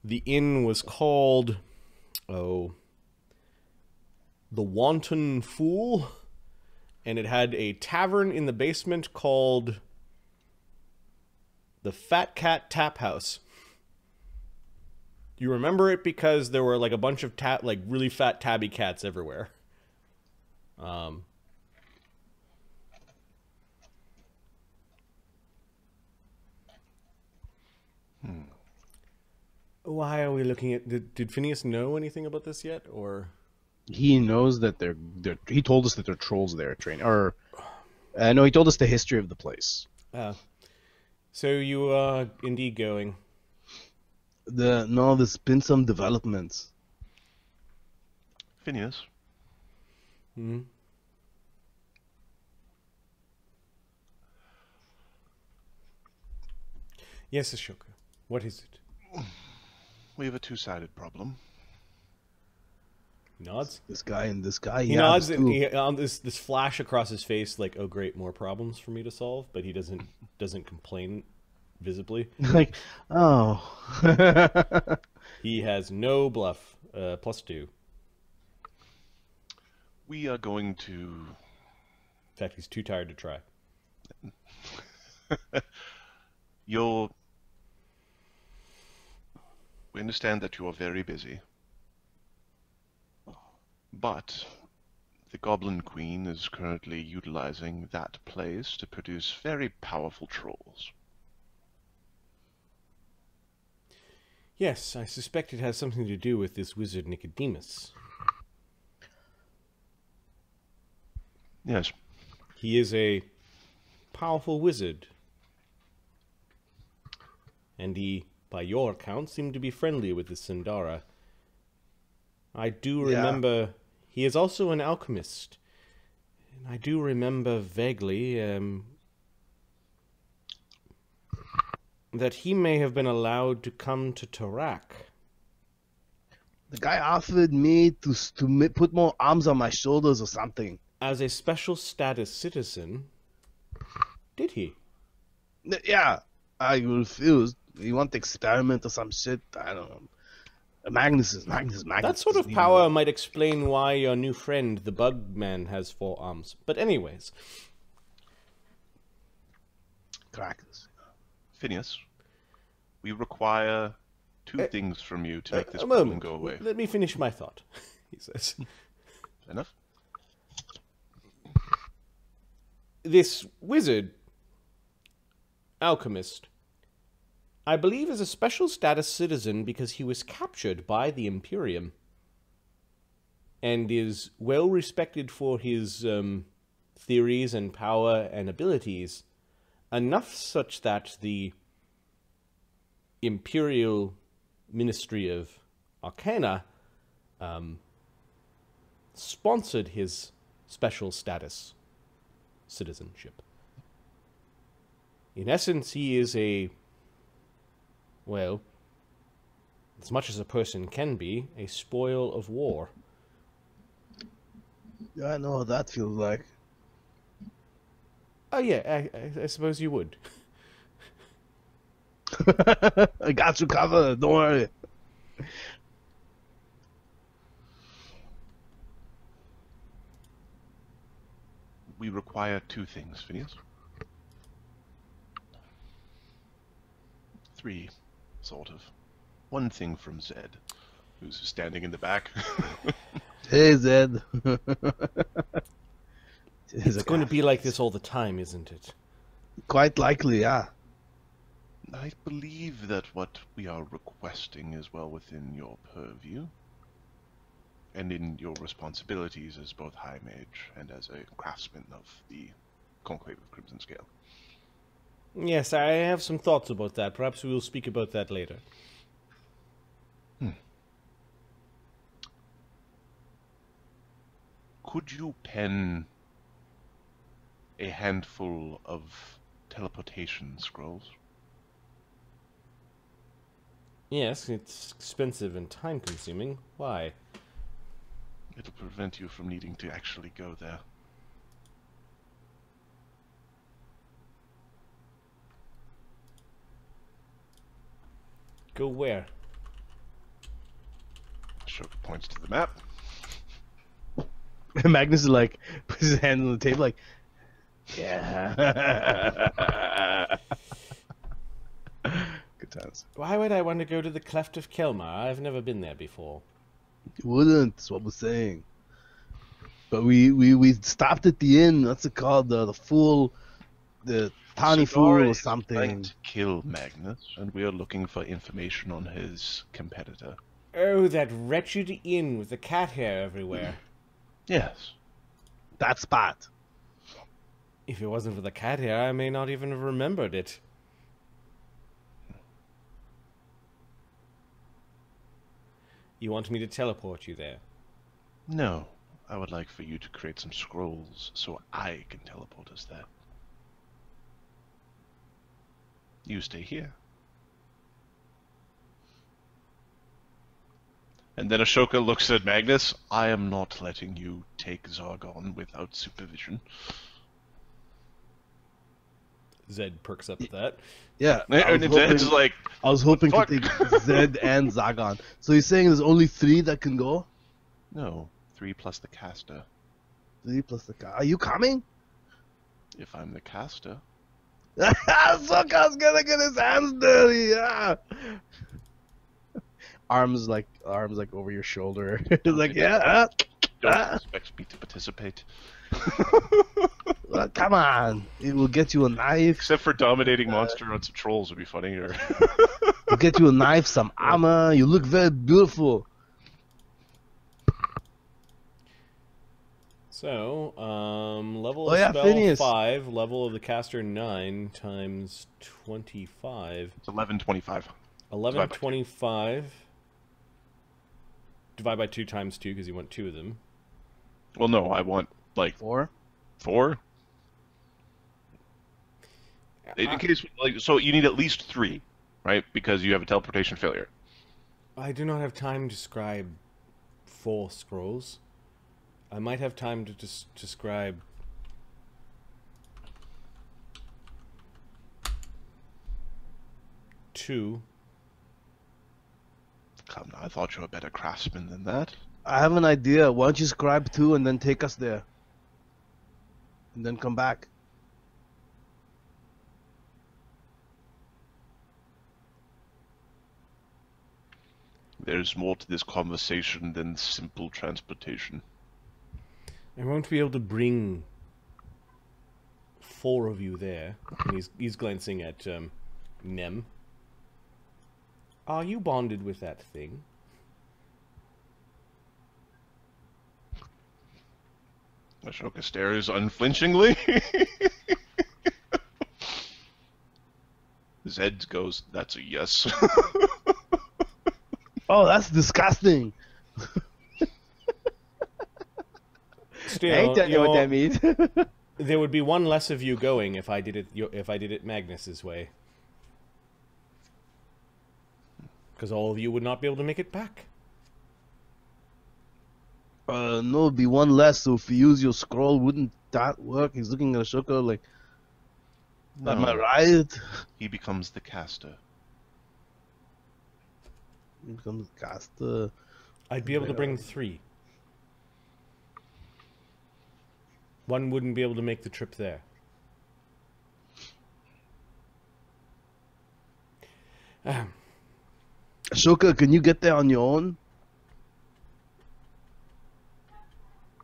The inn was called, the Wanton Fool, and it had a tavern in the basement called the Fat Cat Tap House. You remember it because there were like a bunch of really fat tabby cats everywhere. Why are we looking at? Did Phineas know anything about this yet, or? He knows that they're. He told us that they're trolls there training. Or, no, he told us the history of the place. So you are indeed going. There's been some developments. Phineas. Hmm. Yes, Ashoka. What is it? We have a 2-sided problem. He nods. This guy and this guy. He nods and this flash across his face, like, oh great, more problems for me to solve. But he doesn't complain visibly. Like, oh. He has no bluff. +2. We are going to. In fact, he's too tired to try. We understand that you are very busy. But the Goblin Queen is currently utilizing that place to produce very powerful trolls. Yes, I suspect it has something to do with this wizard Nicodemus. Yes. He is a powerful wizard. And he, by your account, seemed to be friendly with the Sindara. I do remember he is also an alchemist. And I do remember vaguely that he may have been allowed to come to Tarak. The guy offered me to put more arms on my shoulders or something. As a special status citizen, did he? Yeah, I refused. You want to experiment or some shit? I don't know. Magnus. That sort of power might explain why your new friend, the Bug Man, has 4 arms. But anyways. Crackers. Phineas, we require 2 things from you to make this a problem moment. go away. Let me finish my thought, he says. Enough? This wizard, alchemist, I believe is a special status citizen because he was captured by the Imperium and is well respected for his theories and power and abilities, enough such that the Imperial Ministry of Arcana sponsored his special status citizenship. In essence, he is a, well, as much as a person can be, a spoil of war. Yeah, I know what that feels like. Oh yeah, I suppose you would. I got you covered, don't worry. We require 2 things, Phineas. 3, sort of. 1 thing from Zedd, who's standing in the back. Hey, Zed. It's going to be like this all the time, isn't it? Quite likely, yeah. I believe that what we are requesting is well within your purview, and in your responsibilities as both High Mage and as a craftsman of the Conclave of Crimson Scale. Yes, I have some thoughts about that. Perhaps we will speak about that later. Could you pen a handful of teleportation scrolls? Yes, it's expensive and time-consuming. Why? It'll prevent you from needing to actually go there. Go where? Ashoka points to the map. Magnus is like, puts his hand on the table like, yeah. Good times. Why would I want to go to the Cleft of Kelmar? I've never been there before. You wouldn't, that's what we're saying. But we stopped at the inn, what's it called? The fool, the tawny fool or something. Trying to kill Magnus, and we are looking for information on his competitor. Oh, that wretched inn with the cat hair everywhere. Yes. That spot. If it wasn't for the cat hair, I may not even have remembered it. You want me to teleport you there? No. I would like for you to create some scrolls so I can teleport us there. You stay here. And then Ashoka looks at Magnus. I am not letting you take Czargon without supervision. Zed perks up at that. Yeah. And Zed's like, I was hoping to fuck? take Zed and Czargon. So he's saying there's only 3 that can go? no, 3 plus the caster. 3 plus the car. Are you coming? If I'm the caster. Sokka's gonna get his hands dirty, yeah. Arms like over your shoulder. Like, yeah. Don't expect me to participate. Well, come on. It will get you a knife. Except for dominating monster on some trolls would be funny. Or get you a knife, some armor. You look very beautiful. So, level Oh, of yeah, spell Phineas. 5, level of the caster 9 times 25. It's 1125. 1125. Divide by 2 times 2 because you want 2 of them. Well, no, I want like 4. 4. In case, like, so you need at least 3, right? Because you have a teleportation failure. I do not have time to scribe 4 scrolls. I might have time to just describe 2. Come now, I thought you were a better craftsman than that. I have an idea. Why don't you scribe 2 and then take us there? And then come back. There's more to this conversation than simple transportation. I won't be able to bring 4 of you there. And he's glancing at Nem. Are you bonded with that thing? Ashoka stares unflinchingly. Zed goes, that's a yes. Oh, that's disgusting. Still, I ain't telling you what that means. there would be 1 less of you going if I did it Magnus's way. Because all of you would not be able to make it back. No, it'd be 1 less, so if you use your scroll, wouldn't that work? He's looking at Ashoka like, No. am I right? He becomes the caster. He becomes a caster. I'd be able to bring 3. 1 wouldn't be able to make the trip there. Ashoka, can you get there on your own?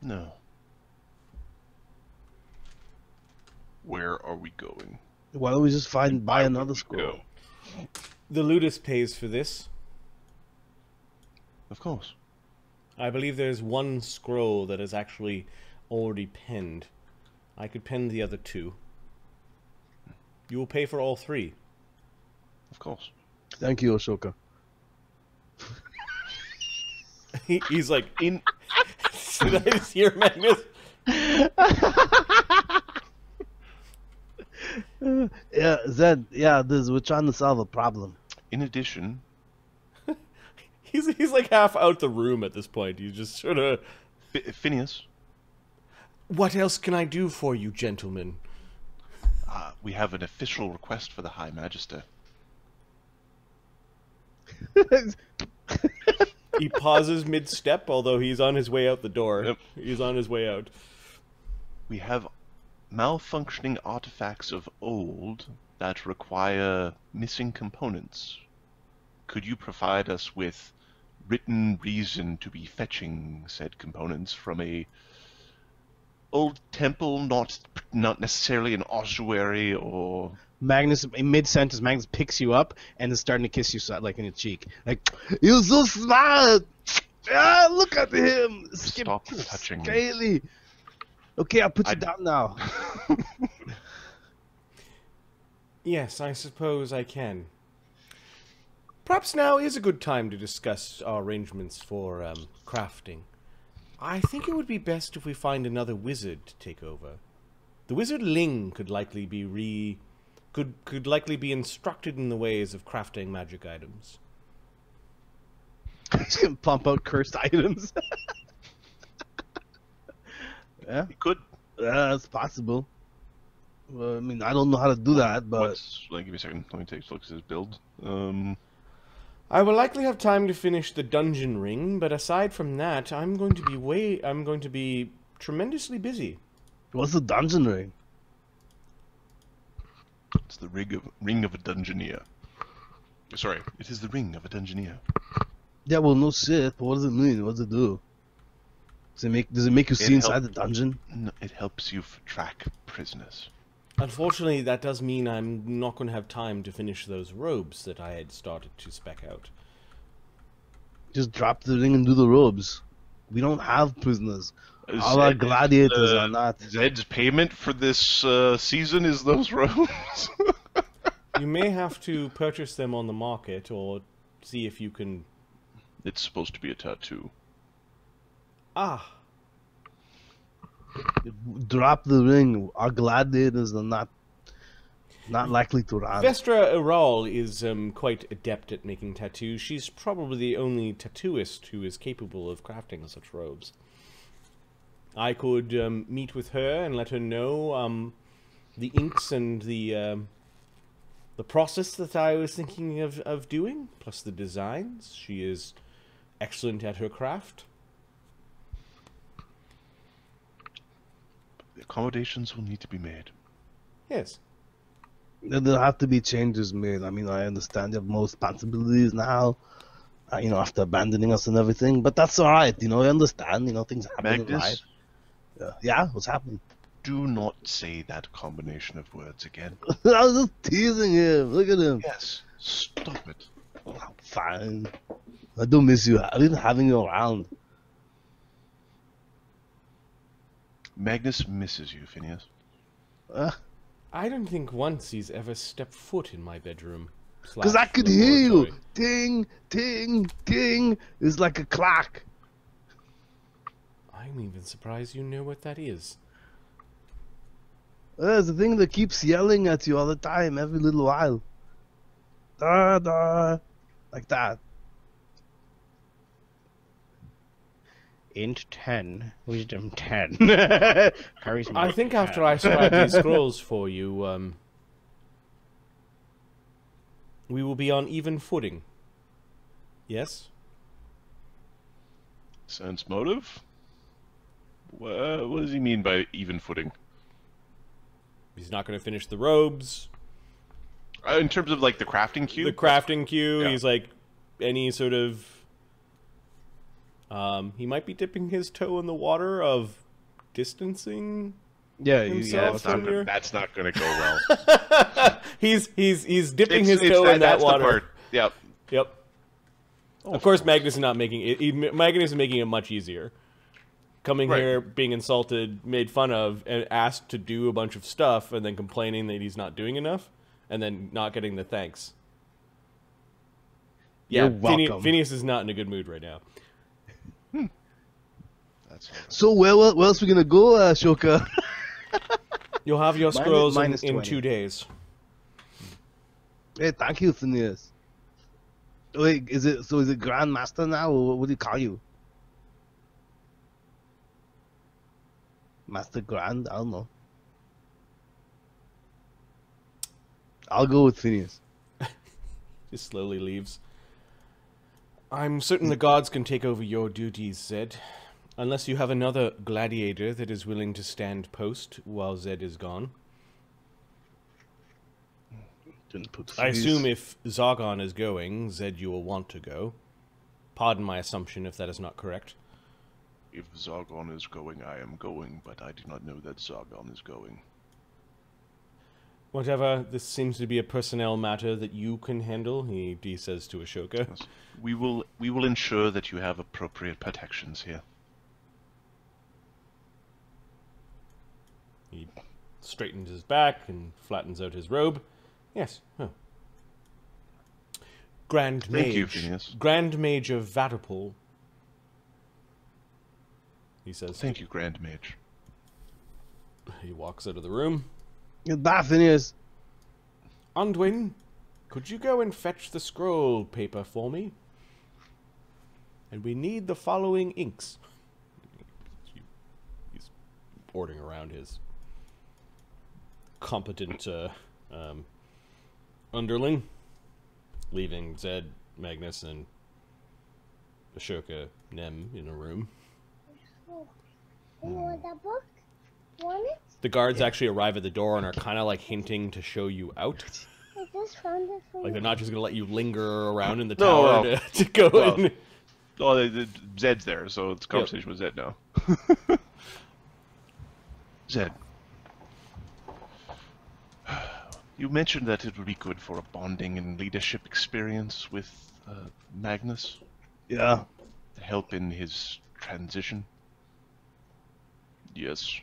No. Where are we going? Why don't we just buy Why would another we scroll? go? The Ludus pays for this. Of course. I believe there's 1 scroll that is actually already penned. I could pen the other 2. You will pay for all 3. Of course. Thank you, Ashoka. He's like, in. Did I just hear Magnus? Yeah, Zed. Yeah, we're trying to solve a problem. In addition, He's like half out the room at this point. He's just sort of. Phineas, What else can I do for you, gentlemen? we have an official request for the High Magister. He pauses mid-step, although he's on his way out the door. Yep. He's on his way out. We have malfunctioning artifacts of old that require missing components. Could you provide us with written reason to be fetching said components from a old temple, not necessarily an ossuary or... Magnus, in mid-sentence, Magnus picks you up and is starting to kiss you, like, in your cheek. Like, you're so smart! Ah, look at him! Stop touching me. Scaly! Okay, I'll put you down now. Yes, I suppose I can. Perhaps now is a good time to discuss our arrangements for crafting. I think it would be best if we find another wizard to take over. The wizard Ling could likely be could likely be instructed in the ways of crafting magic items. He's gonna pump out cursed items. Yeah, You could. that's possible. Well, I mean, I don't know how to do that, but Give me a second. Let me take a look at his build. I will likely have time to finish the dungeon ring, but aside from that, I'm going to be tremendously busy. what's the dungeon ring? It's the ring of a dungeoneer. Sorry, it is the ring of a dungeoneer. Yeah, well, no shit. But what does it mean? What does it do? Does it make you see inside the dungeon? No, it helps you track prisoners. Unfortunately, that does mean I'm not going to have time to finish those robes that I had started to spec out. Just drop the ring and do the robes. We don't have prisoners. All our gladiators are not. Zed's payment for this season is those robes. You may have to purchase them on the market, or see if you can... It's supposed to be a tattoo. Ah. Drop the ring. Our gladiators are not likely to run. Vestra Iral is quite adept at making tattoos. She's probably the only tattooist who is capable of crafting such robes. I could meet with her and let her know the inks and the process that I was thinking of doing, plus the designs. She is excellent at her craft. The accommodations will need to be made. Yes. There'll have to be changes made. I mean, I understand you have more responsibilities now, after abandoning us and everything, but that's alright, I understand, things happen in Magnus? life. Yeah, what's happening? Do not say that combination of words again. I was just teasing him. Look at him. Yes, stop it. Oh, fine. I do miss you. I didn't having you around. Magnus misses you, Phineas. I don't think once he's ever stepped foot in my bedroom. Because I could hear you. Ting, ting, ting. It's like a clock. I'm even surprised you know what that is. It's the thing that keeps yelling at you all the time, every little while. Da, da. Like that. Int 10, wisdom 10. I think after I scribe these scrolls for you, we will be on even footing. Yes? Sense motive? What does he mean by even footing? He's not going to finish the robes. In terms of, like, the crafting queue? The crafting queue, Yeah. he's like, any sort of... he might be dipping his toe in the water of distancing himself from your... That's not going to go well. he's dipping his toe in that water. The part. Yep. Yep. Of course, Magnus is not making it. Magnus is making it much easier. Coming here, being insulted, made fun of, and asked to do a bunch of stuff, and then complaining that he's not doing enough, and then not getting the thanks. Yeah, You're welcome. Phineas is not in a good mood right now. So where else we gonna go, Ashoka? You'll have your scrolls minus in 20. 2 days. Hey, thank you, Phineas. Wait, is it Grandmaster now, or what do you call you? Master Grand? I don't know. I'll go with Phineas. Just slowly leaves. I'm certain the gods can take over your duties, Zed. Unless you have another gladiator that is willing to stand post while Zed is gone. I assume if Czargon is going, Zed, you will want to go. Pardon my assumption if that is not correct. If Czargon is going, I am going, but I do not know that Czargon is going. Whatever, this seems to be a personnel matter that you can handle, he says to Ashoka. Yes. We will ensure that you have appropriate protections here. He straightens his back and flattens out his robe. Yes. Huh. Grand Mage. Thank you, Phineas. Grand Mage of Vatapul. He says. Thank you, Grand Mage. He walks out of the room. Goodbye, Phineas. Unwin, could you go and fetch the scroll paper for me? And we need the following inks. He's ordering around his competent underling, leaving Zed, Magnus, and Ashoka Nem in a room. You want that book? Want it? The guards actually arrive at the door and are kind of like hinting to show you out. I just found it for Like they're you. not just gonna let you linger around in the No, tower to go in. Oh, Zed's there, so it's a conversation with Zed now. Zed, You mentioned that it would be good for a bonding and leadership experience with Magnus. Yeah. To help in his transition. Yes.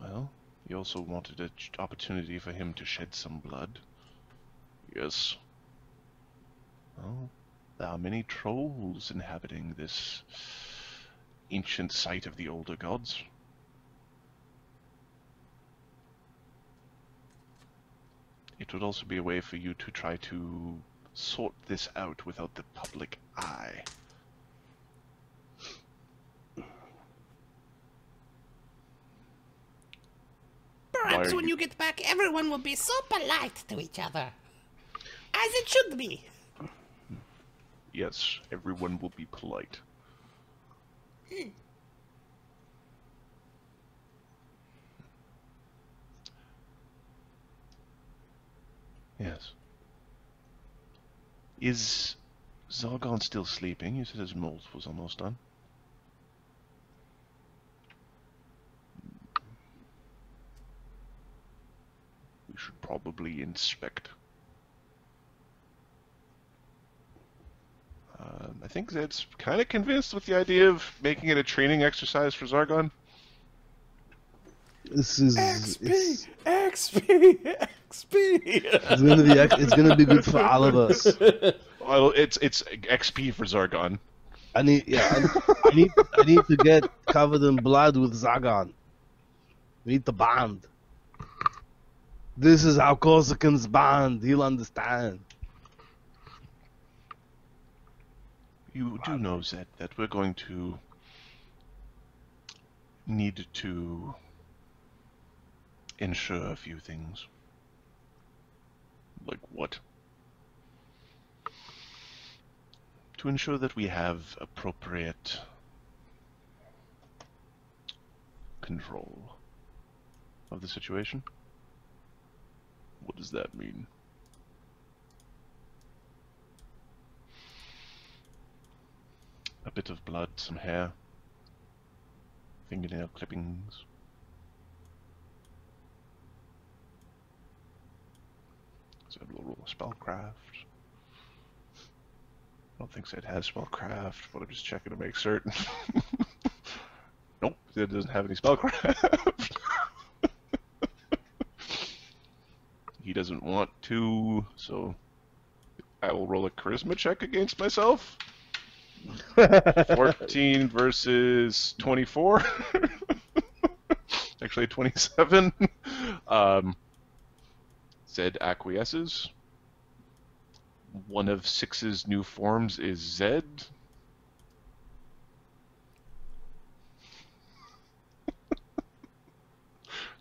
Well, you also wanted an opportunity for him to shed some blood. Yes. Well, there are many trolls inhabiting this ancient site of the older gods. It would also be a way for you to try to sort this out without the public eye. Perhaps when you get back, everyone will be so polite to each other. As it should be. Yes, everyone will be polite. Yes. Is Czargon still sleeping? You said his molt was almost done. We should probably inspect. I think Zed's kind of convinced with the idea of making it a training exercise for Czargon. This is XP. it's gonna be good for all of us. Well, it's XP for Czargon. I need to get covered in blood with Czargon. We need to bond. This is how Corsicans bond. He'll understand. You do know, Zed, that we're going to need to ensure a few things. Like what? To ensure that we have appropriate control of the situation. What does that mean? A bit of blood, some hair, fingernail clippings. Zed will roll a spellcraft. I don't think Zed has spellcraft, but I'm just checking to make certain. Nope, Zed doesn't have any spellcraft. He doesn't want to, so I will roll a charisma check against myself. 14 versus 24. Actually 27. Zed acquiesces. One of 6's new forms is Zed.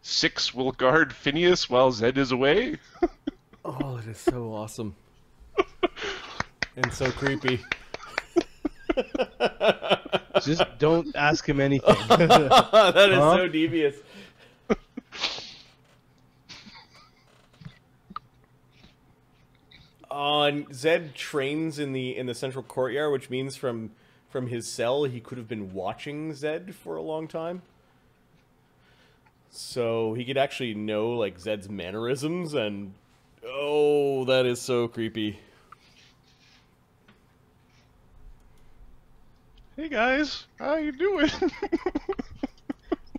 Six will guard Phineas while Zed is away. Oh, it is so awesome. And so creepy. Just don't ask him anything. That is so devious. And Zed trains in the central courtyard, which means from his cell he could have been watching Zed for a long time. So he could actually know like Zed's mannerisms, and oh, that is so creepy. Hey guys, how you doing?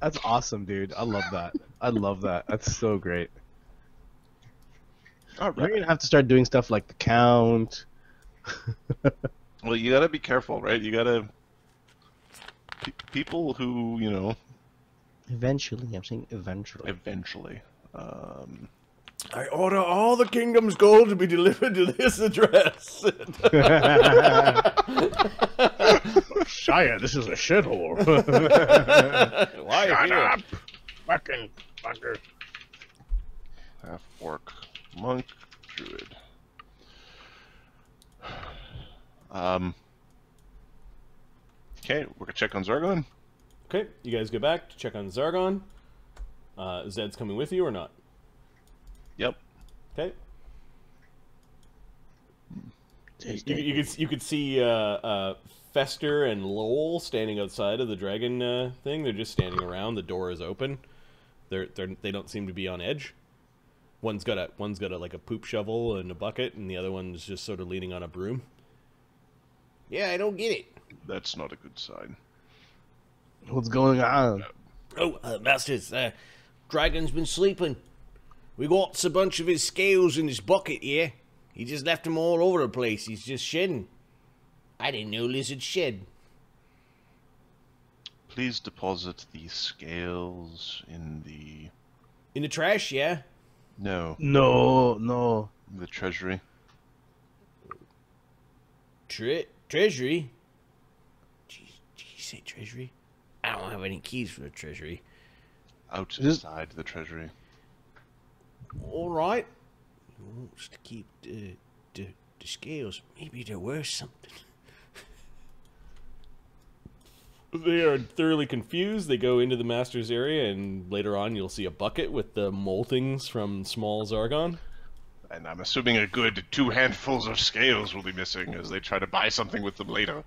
That's awesome, dude. I love that. I love that. That's so great. All You're right. gonna have to start doing stuff like the count. Well, you gotta be careful, right? You gotta people who, you know, Eventually, I'm saying eventually. eventually. I order all the kingdom's gold to be delivered to this address. Shia, this is a shithole. Why are you here? Fucking fucker. Half orc, monk, druid. Okay, we're gonna check on Czargon. Okay, you guys go back to check on Czargon. Zed's coming with you or not? Yep. Okay. You could see Fester and Lowell standing outside of the dragon thing. They're just standing around. The door is open. They don't seem to be on edge. One's got a like a poop shovel and a bucket, and the other one's just sort of leaning on a broom. Yeah, I don't get it. That's not a good sign. What's going on? Oh, masters, Dragon's been sleeping. We got a bunch of his scales in his bucket here. He just left them all over the place. He's just shedding. I didn't know lizards shed. Please deposit the scales in the... In the trash, yeah? No. No. The treasury. Treasury? Jeez, did you say treasury? I don't have any keys for the treasury. Outside the treasury. Alright. He wants to keep the scales. Maybe they're worth something. They are thoroughly confused. They go into the master's area, and later on you'll see a bucket with the moltings from small Czargon. And I'm assuming a good 2 handfuls of scales will be missing as they try to buy something with them later.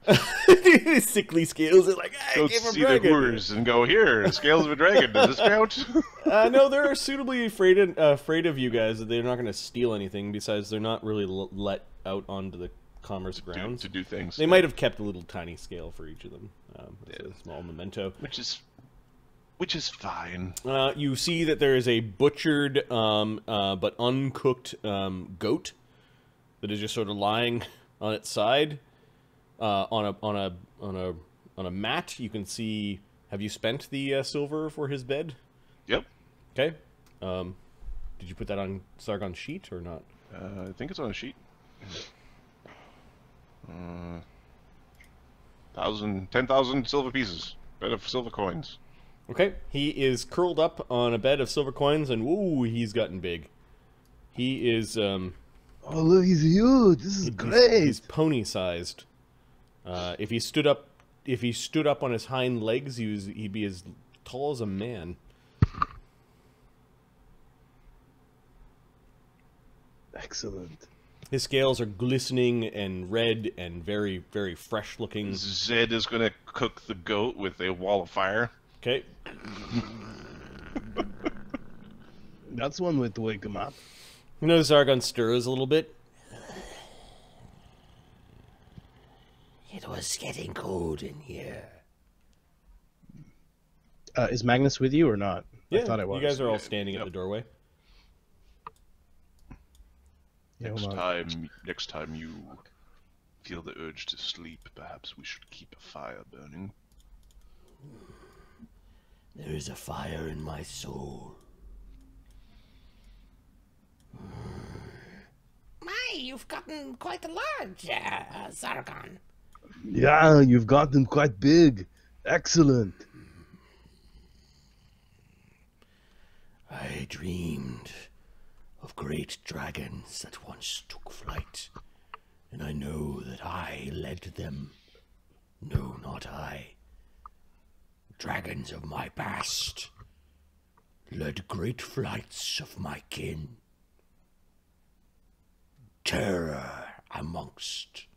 Sickly scales are like, Go see the Hoors and go, here, scales of a dragon, does this count? No, they're suitably afraid of you guys. They're not going to steal anything, besides they're not really let out onto the commerce grounds. To do things. They might have kept a little tiny scale for each of them. As a small memento. Which is fine. You see that there is a butchered but uncooked goat that is just sort of lying on its side on a mat. You can see. Have you spent the silver for his bed? Yep. Okay. Did you put that on Sargon's sheet or not? I think it's on a sheet. 10,000 silver pieces. Bed of silver coins. Okay, he is curled up on a bed of silver coins, and woo, he's gotten big. He is, Oh, look, he's huge. This is great. He's pony-sized. If he stood up on his hind legs, he'd be as tall as a man. Excellent. His scales are glistening and red and very, very fresh-looking. Zedd is going to cook the goat with a wall of fire. Okay. That's one way to wake him up. You know, Czargon stirs a little bit. It was getting cold in here. Is Magnus with you or not? Yeah, I thought it was. you guys are all standing at the doorway. Yeah, Next time you feel the urge to sleep, perhaps we should keep a fire burning. There is a fire in my soul. My, you've gotten quite a large, Czargon. Yeah, you've gotten quite big. Excellent. I dreamed of great dragons that once took flight, and I know that I led them. No, not I. Dragons of my past led great flights of my kin. Terror amongst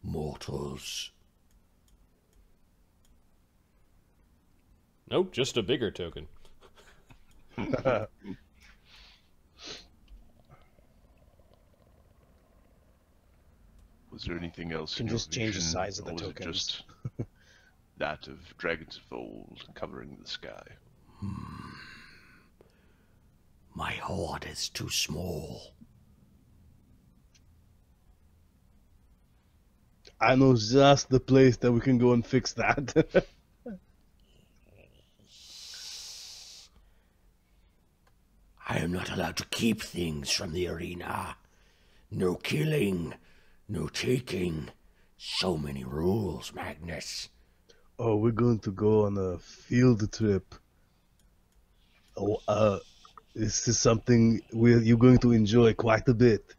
mortals. Nope, just a bigger token. Was there anything else? Can in your just change the vision, size of the or was it tokens. just that of dragons of old covering the sky? My horde is too small. I know just the place that we can go and fix that. I am not allowed to keep things from the arena. No killing, no taking. So many rules, Magnus. Oh, we're going to go on a field trip. Oh, this is something you're going to enjoy quite a bit.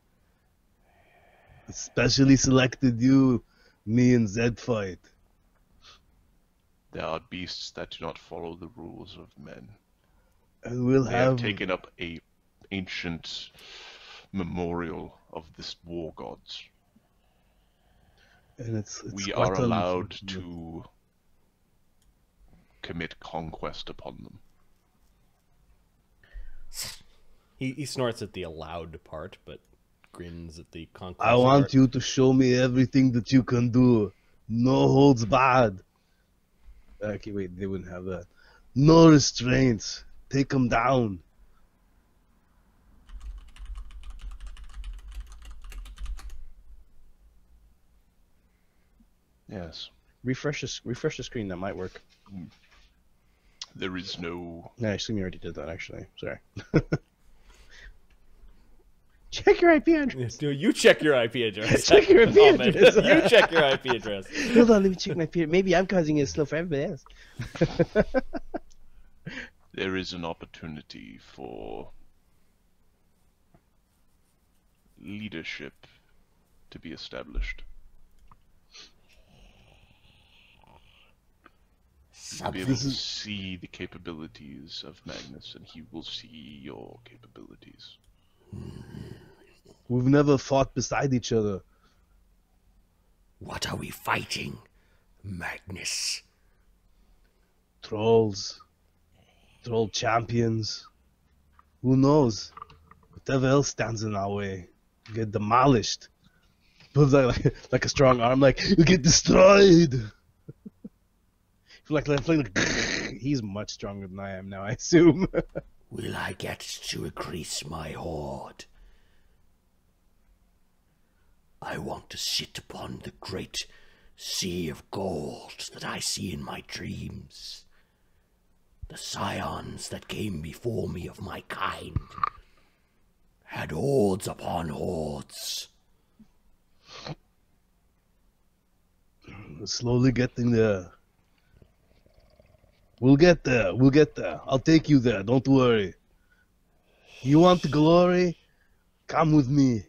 Especially selected you, me and Zedd fight. There are beasts that do not follow the rules of men. And we'll They have taken up a ancient memorial of this war gods. And it's We quite are allowed unfortunate. to commit conquest upon them. He snorts at the allowed part, but grins at the conquest. I want you to show me everything that you can do. No holds barred. Okay, wait, they wouldn't have that. No restraints. Take them down. Yes. Refresh the screen. That might work. There is no... No, actually, we already did that, actually. Sorry. Check your IP address. No, you check your IP address. Check your IP address. You check your IP address. Hold on, let me check my IP. Maybe I'm causing it slow for everybody else. There is an opportunity for leadership to be established. You'll be able to see the capabilities of Magnus, and he will see your capabilities. We've never fought beside each other. What are we fighting, Magnus? Trolls. Troll champions. Who knows? Whatever else stands in our way. Get demolished. Put like a strong arm, like, you get destroyed. Like he's much stronger than I am now, I assume. Will I get to increase my horde? I want to sit upon the great sea of gold that I see in my dreams. The scions that came before me of my kind had hordes upon hordes. We're slowly getting there. We'll get there. We'll get there. I'll take you there. Don't worry. You want the glory? Come with me.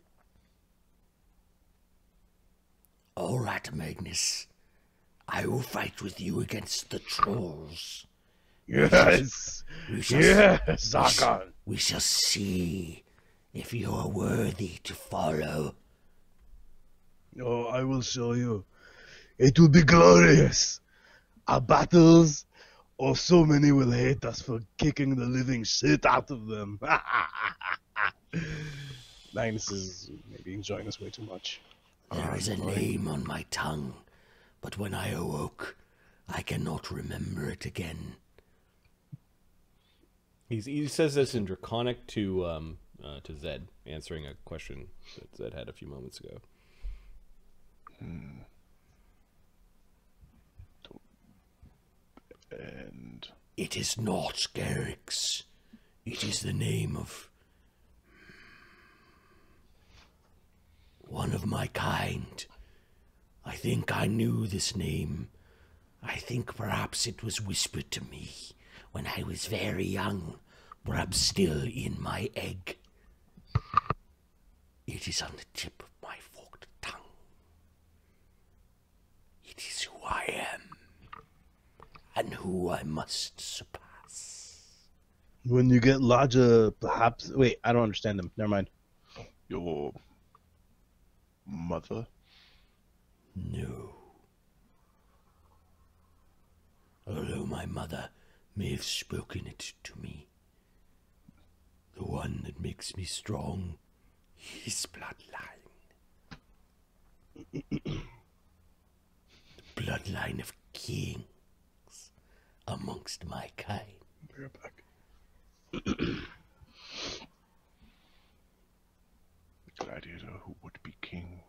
All right, Magnus. I will fight with you against the trolls. Yes. Yes, Czargon. We shall see if you are worthy to follow. Oh, I will show you. It will be glorious. Our battles... Oh, so many will hate us for kicking the living shit out of them. Magnus is maybe enjoying this way too much. There is a name on my tongue, but when I awoke, I cannot remember it again. He says this in Draconic to Zed, answering a question that Zed had a few moments ago. And it is not Garrix. It is the name of one of my kind. I think I knew this name. I think perhaps it was whispered to me when I was very young, perhaps still in my egg. It is on the tip of my forked tongue. It is who I am. And who I must surpass. When you get larger, perhaps... Wait, I don't understand them. Never mind. your mother? No. Although my mother may have spoken it to me, the one that makes me strong is bloodline. The bloodline of kings amongst my kind. Be right back. Gladiator who would be king.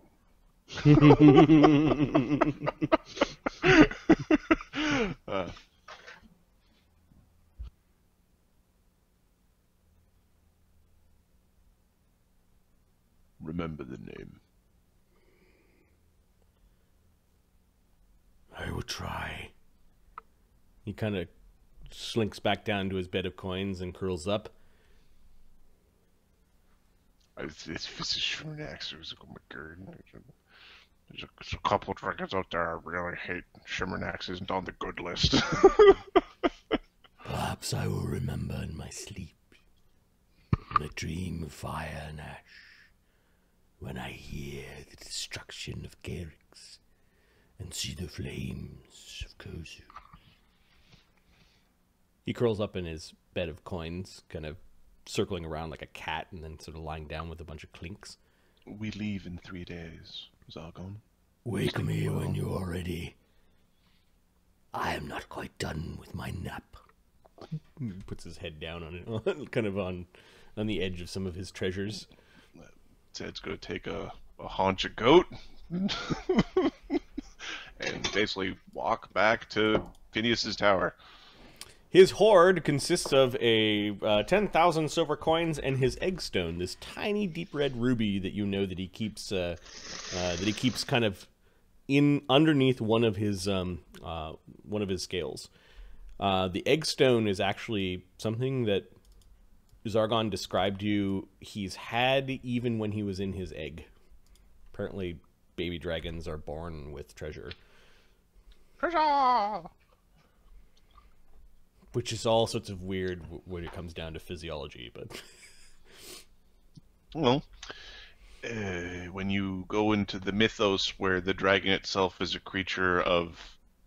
Remember the name. I will try. He kind of slinks back down to his bed of coins and curls up. It's Shimmernax. There's a couple of dragons out there I really hate. Shimmernax isn't on the good list. Perhaps I will remember in my sleep, in a dream of fire and ash, when I hear the destruction of Garrix and see the flames of Kozu. He curls up in his bed of coins, kind of circling around like a cat and then sort of lying down with a bunch of clinks. We leave in 3 days, Czargon. Wake me when you are ready. I am not quite done with my nap. He puts his head down on it, kind of on the edge of some of his treasures. Zed's going to take a haunch of goat and basically walk back to Phineas's tower. His hoard consists of a 10,000 silver coins and his eggstone, this tiny deep red ruby that you know that he keeps kind of in underneath one of his scales. The eggstone is actually something that Czargon described to you he's had even when he was in his egg. Apparently, baby dragons are born with treasure. Treasure! Which is all sorts of weird when it comes down to physiology, but... Well, when you go into the mythos where the dragon itself is a creature of,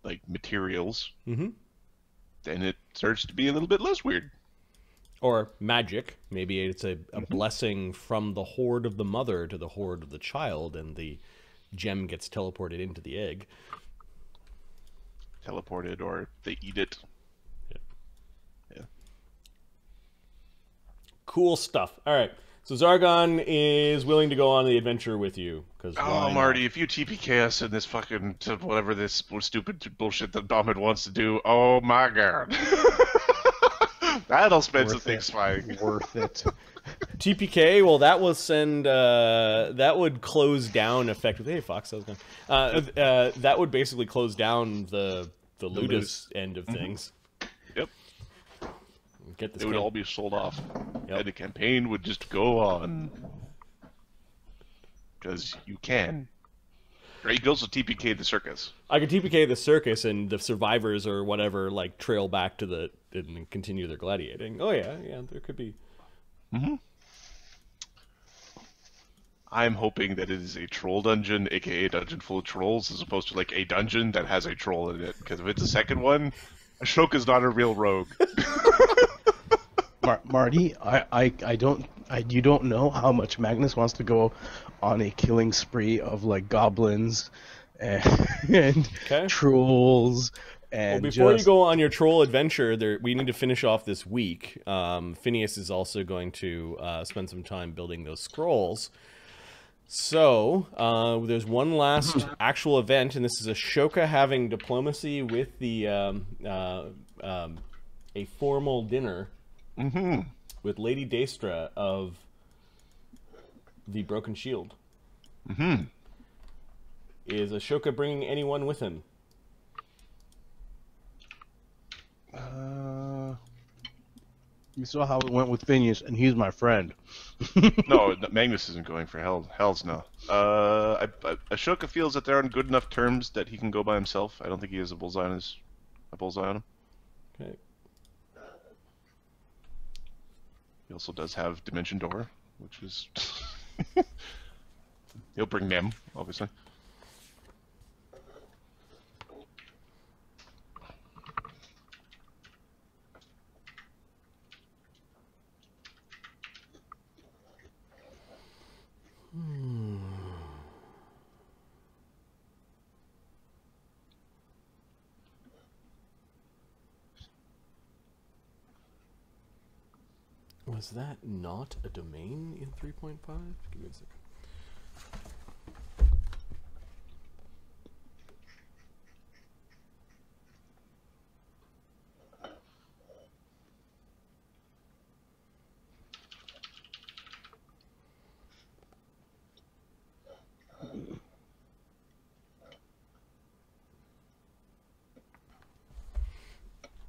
like, materials, then it starts to be a little bit less weird. Or magic. Maybe it's a blessing from the horde of the mother to the horde of the child, and the gem gets teleported into the egg. Teleported, or they eat it. Cool stuff. All right. So Czargon is willing to go on the adventure with you. Oh, Marty, if you TPK us in this fucking, whatever this stupid bullshit that Domid wants to do, oh my god. That'll spend some things flying. Worth it. TPK, well, that will send, that would close down effectively. Hey, Fox, how's it going? That would basically close down the Ludus end of things. Yep. Get this it would all be sold off. Yep. And the campaign would just go on. Because you can. Or you can also TPK the circus. I could TPK the circus and the survivors or whatever, like, trail back to the... and continue their gladiating. Oh, yeah, there could be... I'm hoping that it is a troll dungeon, aka a dungeon full of trolls, as opposed to, like, a dungeon that has a troll in it. Because if it's a second one, Ashoka's not a real rogue. Marty, you don't know how much Magnus wants to go on a killing spree of like goblins and trolls. And well, before you go on your troll adventure, we need to finish off this week. Phineas is also going to spend some time building those scrolls. So there's one last actual event, and this is Ashoka having diplomacy with the a formal dinner. With Lady Daestra of the Broken Shield. Is Ashoka bringing anyone with him? You saw how it went with Phineas, and he's my friend. No, Magnus isn't going for hell's no. Ashoka feels that they're on good enough terms that he can go by himself. I don't think he has a bullseye on him. Okay. He also does have Dimension Door, which is... He'll bring Nem, obviously. Was that not a domain in 3.5? Give me a second.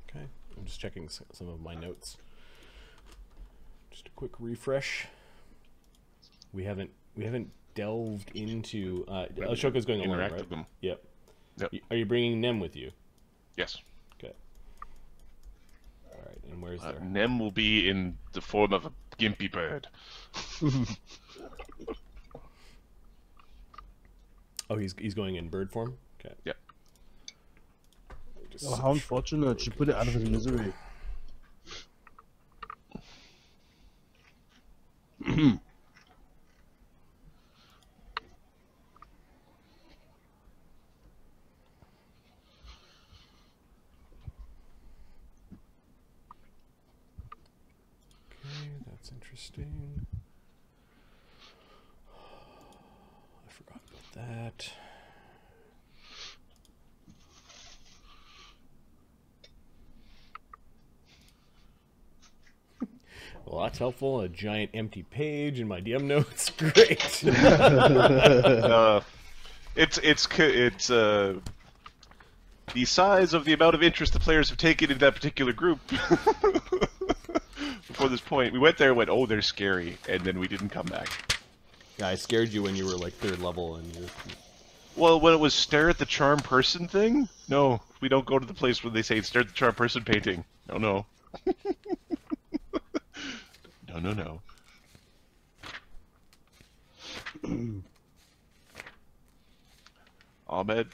Okay, I'm just checking some of my notes. Just a quick refresh. We haven't delved into. Ashoka's going to learn, right? With them. Yep. Are you bringing Nem with you? Yes. Okay. All right. And where's there? Nem will be in the form of a gimpy bird. Oh, he's going in bird form. Okay. Yep. Oh, how unfortunate! She put it out of his misery. That's interesting. I forgot about that. Well, that's helpful. A giant empty page in my DM notes. Great. It's the size of the amount of interest the players have taken in that particular group. Before this point, we went there and went, oh, they're scary, and then we didn't come back. Yeah, I scared you when you were like 3rd level, and you. Well, when it was stare at the charm person thing, no, we don't go to the place where they say stare at the charm person painting. No, no. No. Ahmed,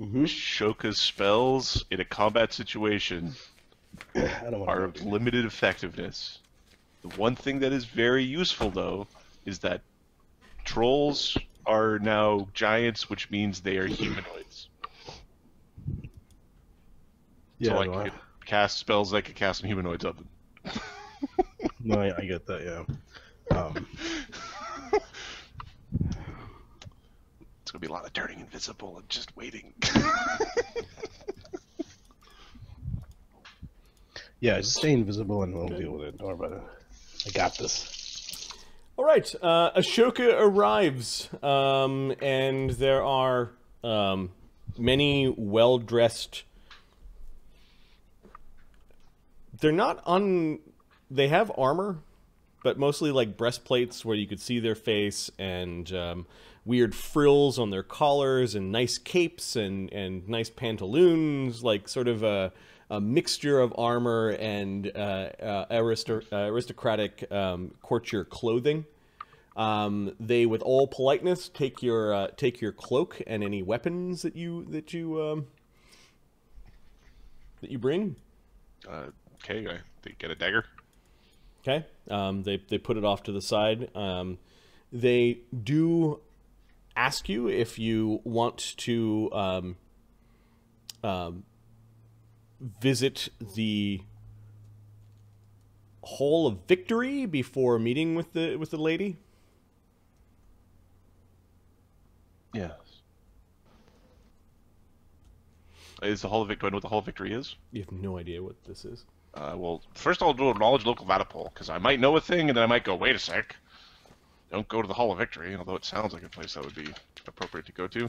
Ashoka's spells in a combat situation are of limited effectiveness. The one thing that is very useful, though, is that trolls are now giants, which means they are humanoids. Yeah, so I could cast spells I could cast on humanoids of them. No, I get that, yeah. It's gonna be a lot of turning invisible and just waiting. Yeah, just stay invisible and we'll deal with it. Don't worry about it. I got this. All right, Ashoka arrives, and there are many well-dressed. They're not They have armor, but mostly like breastplates where you could see their face, and weird frills on their collars, and nice capes, and nice pantaloons, like sort of a mixture of armor and aristocratic courtier clothing. They, with all politeness, take your cloak and any weapons that you bring. Okay, they get a dagger. Okay, they put it off to the side. They do ask you if you want to visit the Hall of Victory before meeting with the lady. Yes. Is the Hall of Victory? Do I know what the Hall of Victory is? You have no idea what this is. Well, first I'll do a knowledge local vatapole, because I might know a thing, and then I might go, wait a sec. Don't go to the Hall of Victory, although it sounds like a place that would be appropriate to go to.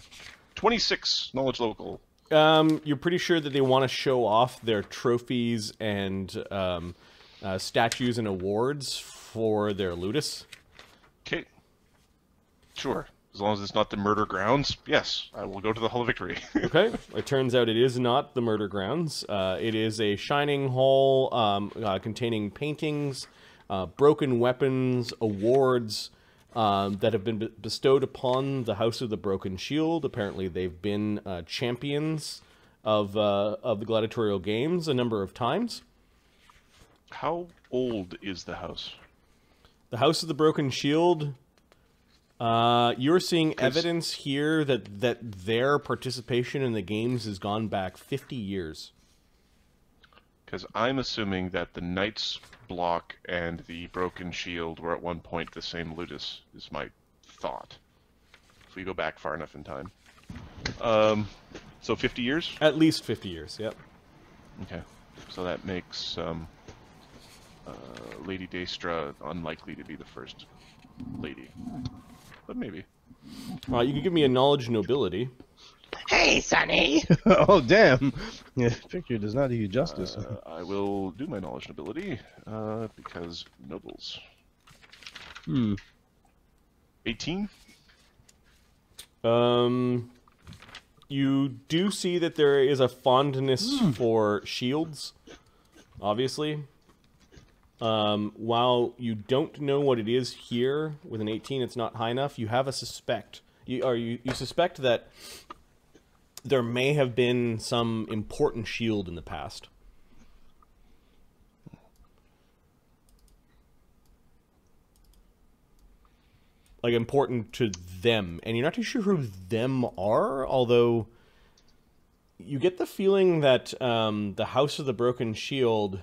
26 knowledge local. You're pretty sure that they want to show off their trophies and statues and awards for their ludus. Okay. Sure. As long as it's not the murder grounds, yes, I will go to the Hall of Victory. Okay. It turns out it is not the murder grounds. It is a shining hall containing paintings, broken weapons, awards that have been bestowed upon the House of the Broken Shield. Apparently, they've been champions of the gladiatorial games a number of times. How old is the house? The House of the Broken Shield. You're seeing evidence here that their participation in the games has gone back 50 years. Because I'm assuming that the Knight's block and the Broken Shield were at one point the same ludus, is my thought. If we go back far enough in time. So 50 years? At least 50 years, yep. Okay. So that makes Lady Daestra unlikely to be the first lady. But maybe. You can give me a knowledge nobility. Hey, Sonny! Oh, damn! Yeah, picture does not do you justice. I will do my knowledge nobility, because nobles. 18? You do see that there is a fondness for shields, obviously. While you don't know what it is here, with an 18 it's not high enough, you have a suspect. You suspect that there may have been some important shield in the past. like important to them, and you're not too sure who them are. Although you get the feeling that the House of the Broken Shield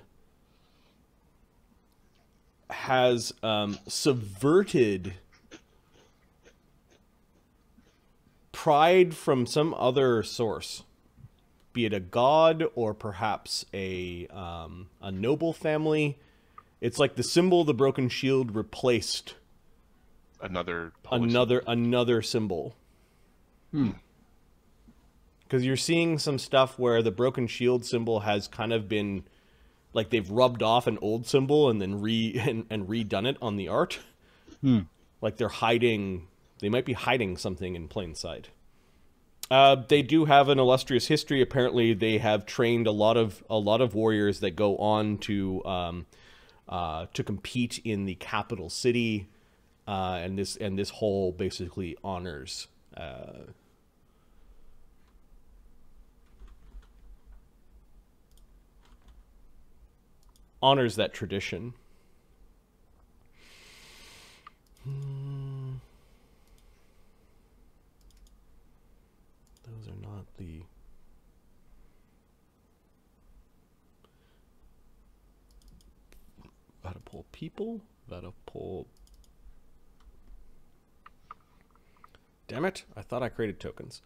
has subverted pride from some other source, be it a god or perhaps a noble family. It's like the symbol of the broken shield replaced Another symbol. Because you're seeing some stuff where the broken shield symbol has kind of been like they've rubbed off an old symbol and then redone it on the art. Like they're hiding. They might be hiding something in plain sight. They do have an illustrious history. Apparently, they have trained a lot of warriors that go on to compete in the capital city, and this whole basically honors that tradition. Those are not the... Vatapole people? Vatapole... Damn it! I thought I created tokens.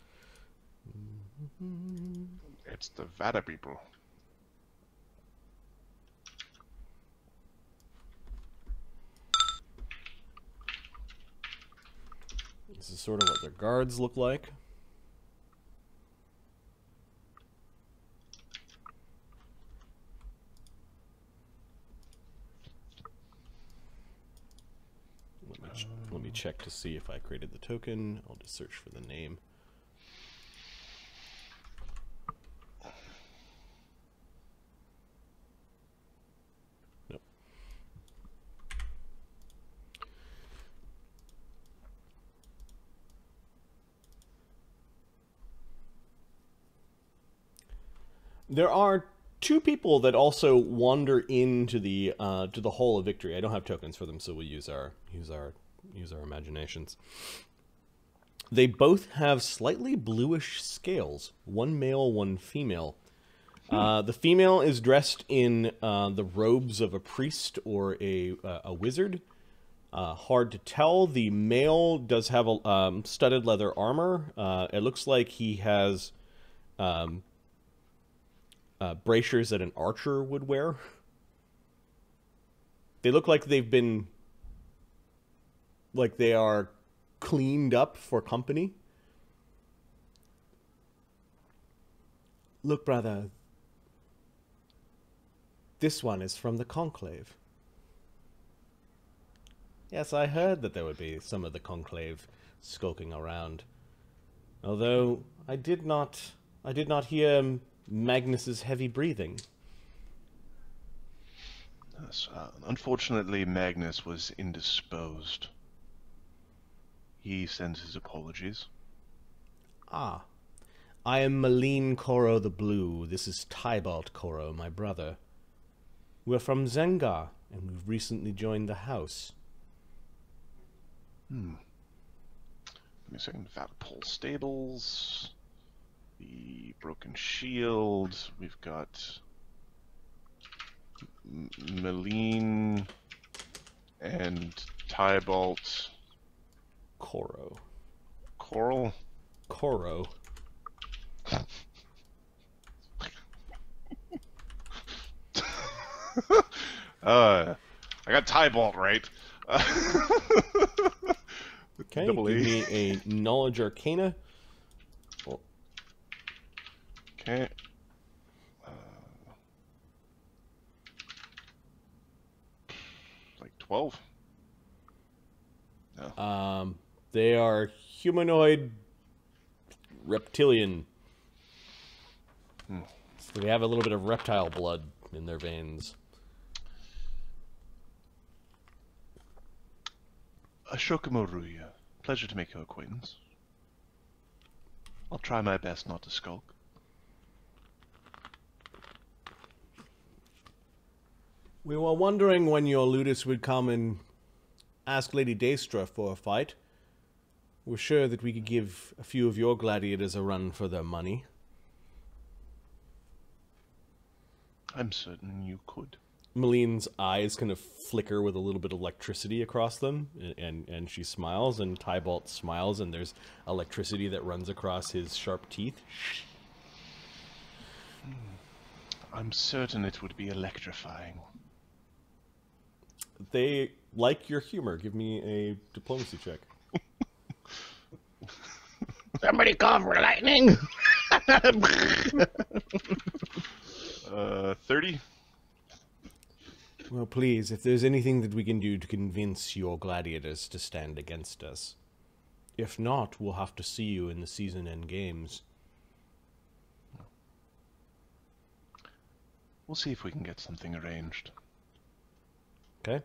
It's the Vata people. This is sort of what their guards look like. Let me check to see if I created the token. I'll just search for the name. Nope. There are two people that also wander into the to the Hall of Victory. I don't have tokens for them, so we'll use our imaginations. They both have slightly bluish scales. One male, one female. The female is dressed in the robes of a priest or a wizard. Hard to tell. The male does have a studded leather armor. It looks like he has bracers that an archer would wear. They look like they've been... like they are cleaned up for company. Look, brother. This one is from the Conclave. Yes, I heard that there would be some of the Conclave skulking around. Although, I did not hear Magnus's heavy breathing. Yes, unfortunately, Magnus was indisposed. He sends his apologies. Ah. I am Malene Koro the Blue. This is Tybalt Koro, my brother. We're from Zengar, and we've recently joined the house. Give me a second. Vatapole Stables. The Broken Shield. We've got Malene and Tybalt. Koro. Coral? Koro. I got Tybalt right. Okay, give me a Knowledge Arcana. Oh. Okay. Like 12? No. They are humanoid reptilian. So they have a little bit of reptile blood in their veins. Ashoka Maruya. Pleasure to make your acquaintance. I'll try my best not to skulk. We were wondering when your Ludus would come and ask Lady Daestra for a fight. We're sure that we could give a few of your gladiators a run for their money. I'm certain you could. Maline's eyes kind of flicker with a little bit of electricity across them, and she smiles, and Tybalt smiles, and there's electricity that runs across his sharp teeth. I'm certain it would be electrifying. They like your humor. Give me a diplomacy check. Somebody call for lightning! 30? Well, please, if there's anything that we can do to convince your gladiators to stand against us. If not, we'll have to see you in the season-end games. We'll see if we can get something arranged. Okay.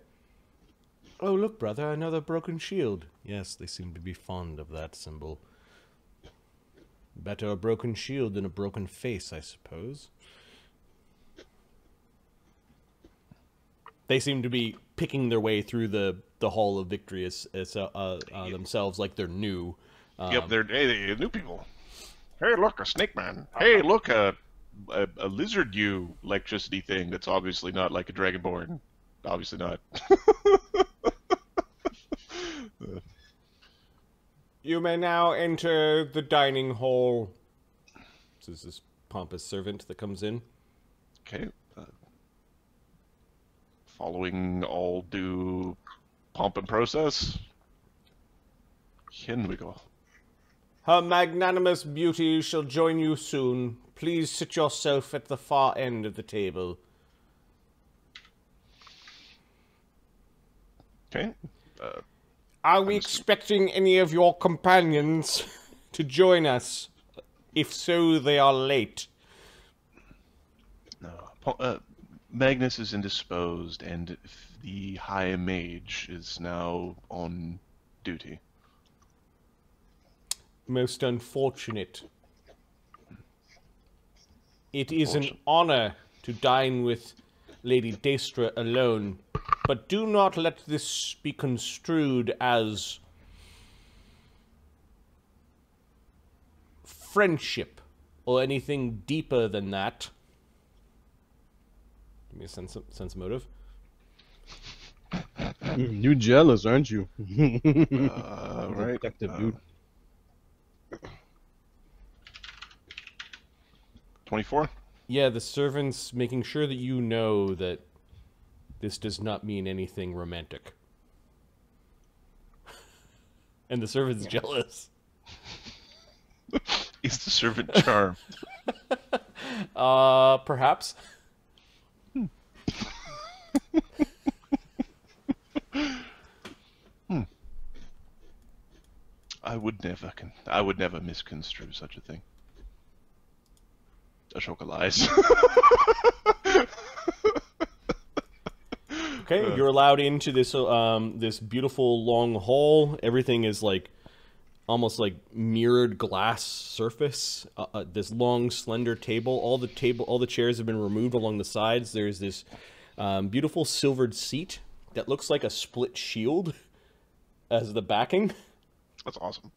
Oh, look, brother, another broken shield. Yes, they seem to be fond of that symbol. Better a broken shield than a broken face, I suppose. They seem to be picking their way through the Hall of Victory themselves, like they're new. Yep, they're new people. Hey, look, a snake man. Hey, look, a lizard you electricity thing that's obviously not like a dragonborn. Obviously not. You may now enter the dining hall. This is this pompous servant that comes in. Okay. Following all due pomp and process. In we go. Her magnanimous beauty shall join you soon. Please sit yourself at the far end of the table. Okay. Are we expecting any of your companions to join us? If so, they are late. No. Magnus is indisposed, and the High Mage is now on duty. Most unfortunate. It is an honor to dine with Lady Daestra alone, but do not let this be construed as friendship or anything deeper than that. Give me a sense motive. You jealous, aren't you? Right. Detective, dude. 24? Yeah, the servant's making sure that you know that this does not mean anything romantic. And the servant's jealous. Is the servant charmed? Perhaps. I would never misconstrue such a thing. Ashoka lies. Okay, you're allowed into this this beautiful long hall. Everything is like almost like mirrored glass surface. This long, slender table. All the chairs have been removed along the sides. There's this beautiful silvered seat that looks like a split shield as the backing. That's awesome.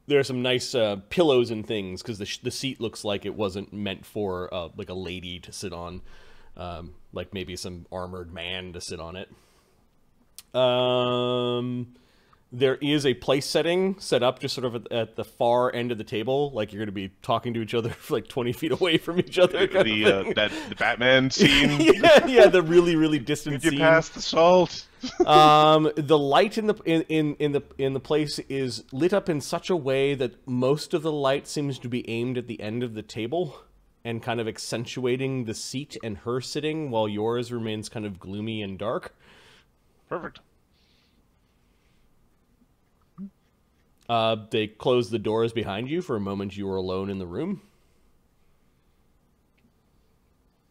There are some nice pillows and things because the seat looks like it wasn't meant for like a lady to sit on, like maybe some armored man to sit on it. There is a place setting set up just sort of at the far end of the table, like you're going to be talking to each other like 20 feet away from each other. The Batman scene. yeah, the really distant scene. You pass the salt. The light in the place is lit up in such a way that most of the light seems to be aimed at the end of the table and kind of accentuating the seat and her sitting, while yours remains kind of gloomy and dark. Perfect. They close the doors behind you. For a moment, you are alone in the room.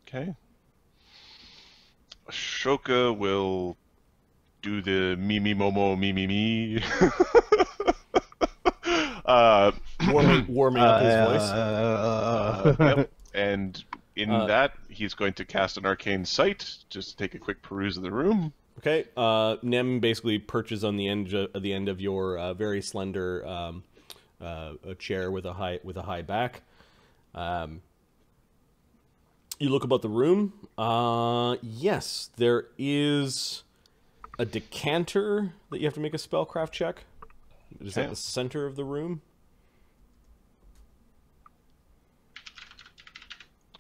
Okay. Ashoka will do the me momo me. Warming up his voice. Yep. And in that, he's going to cast an arcane sight, just to take a quick peruse of the room. Okay. Nem basically perches on the end of your very slender a chair with a high back. You look about the room. Yes, there is a decanter that you have to make a spellcraft check. Is at the center of the room?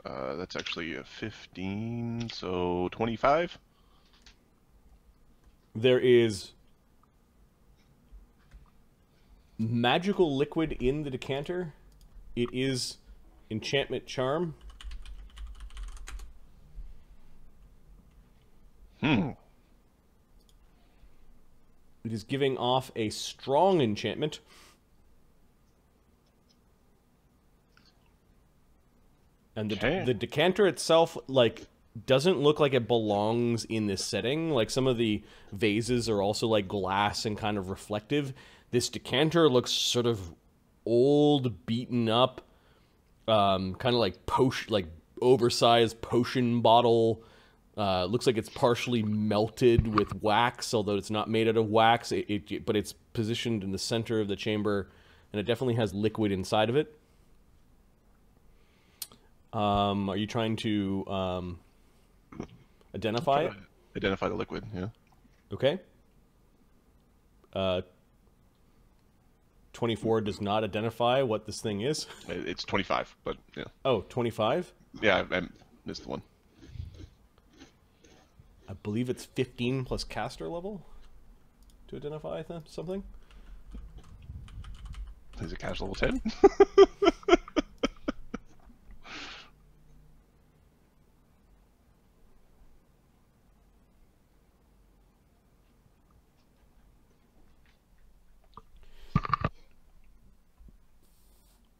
That's actually a 15, so 25. There is magical liquid in the decanter. It is enchantment charm. It is giving off a strong enchantment. And the decanter itself, like, doesn't look like it belongs in this setting. Like, some of the vases are also, like, glass and kind of reflective. This decanter looks sort of old, beaten up, kind of like oversized potion bottle. Looks like it's partially melted with wax, although it's not made out of wax. But it's positioned in the center of the chamber, and it definitely has liquid inside of it. Are you trying to identify it? Identify the liquid, yeah. Okay. 24 does not identify what this thing is. It's 25, but yeah. Oh, 25? Yeah, I missed the one. I believe it's 15 plus caster level to identify something. Is it caster level 10?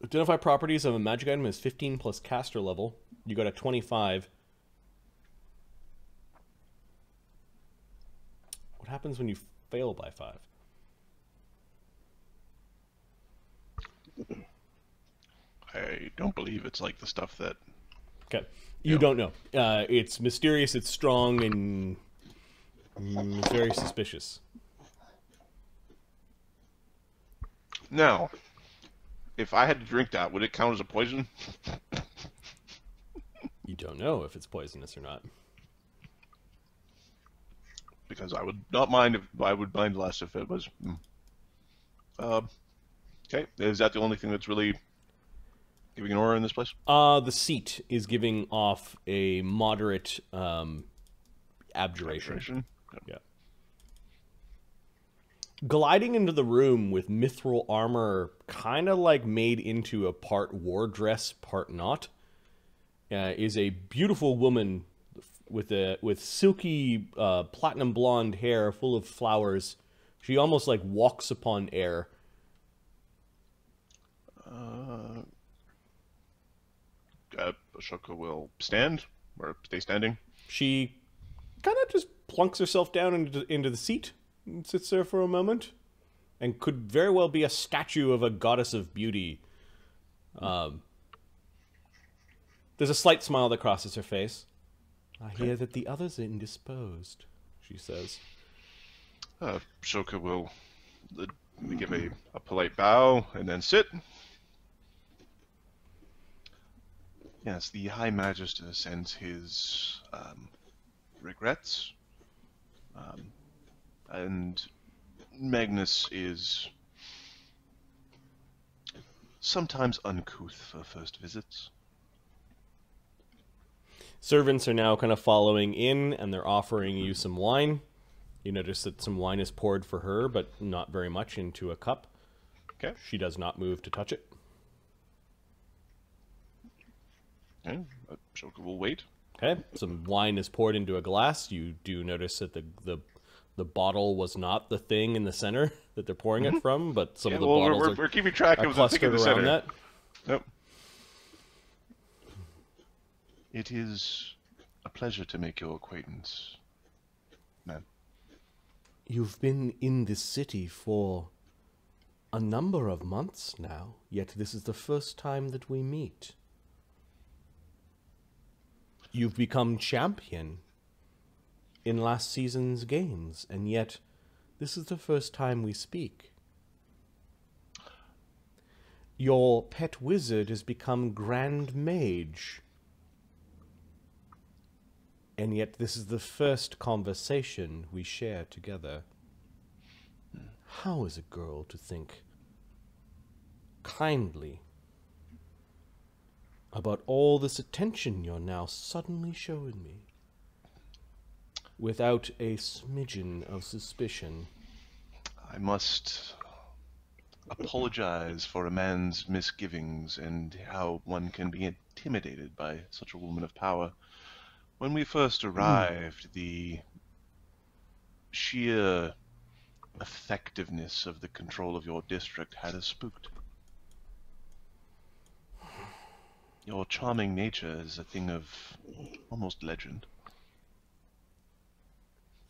Identify properties of a magic item as 15 plus caster level. You got a 25. What happens when you fail by 5? I don't believe it's like the stuff that... Okay. You don't know. It's mysterious, it's strong, and it's very suspicious. Now, if I had to drink that, would it count as a poison? You don't know if it's poisonous or not. Because I would not mind if I would mind less if it was. Okay, is that the only thing that's really giving an aura in this place? The seat is giving off a moderate abjuration. Yeah. Gliding into the room with mithril armor, kind of like made into a part war dress, part not, is a beautiful woman with silky platinum blonde hair full of flowers. She almost like walks upon air. Ashoka will stand or stay standing. She kind of just plunks herself down into the seat and sits there for a moment, and could very well be a statue of a goddess of beauty. There's a slight smile that crosses her face. I hear that the others are indisposed, she says. Ashoka will give a polite bow and then sit. Yes, the High Magister sends his regrets. And Magnus is sometimes uncouth for first visits. Servants are now kind of following in, and they're offering you some wine. You notice that some wine is poured for her, but not very much, into a cup. Okay. She does not move to touch it. Okay, Ashoka will wait. Okay, some wine is poured into a glass. You do notice that the bottle was not the thing in the center that they're pouring it from, but some of the bottles we're keeping track of the thing in the center. That. Yep. It is a pleasure to make your acquaintance, ma'am. You've been in this city for a number of months now, yet this is the first time that we meet. You've become champion. in last season's games, and yet this is the first time we speak. Your pet wizard has become Grand Mage, and yet this is the first conversation we share together. How is a girl to think kindly about all this attention you're now suddenly showing me, without a smidgen of suspicion? I must apologize for a man's misgivings and how one can be intimidated by such a woman of power. When we first arrived, the sheer effectiveness of the control of your district had us spooked. Your charming nature is a thing of almost legend.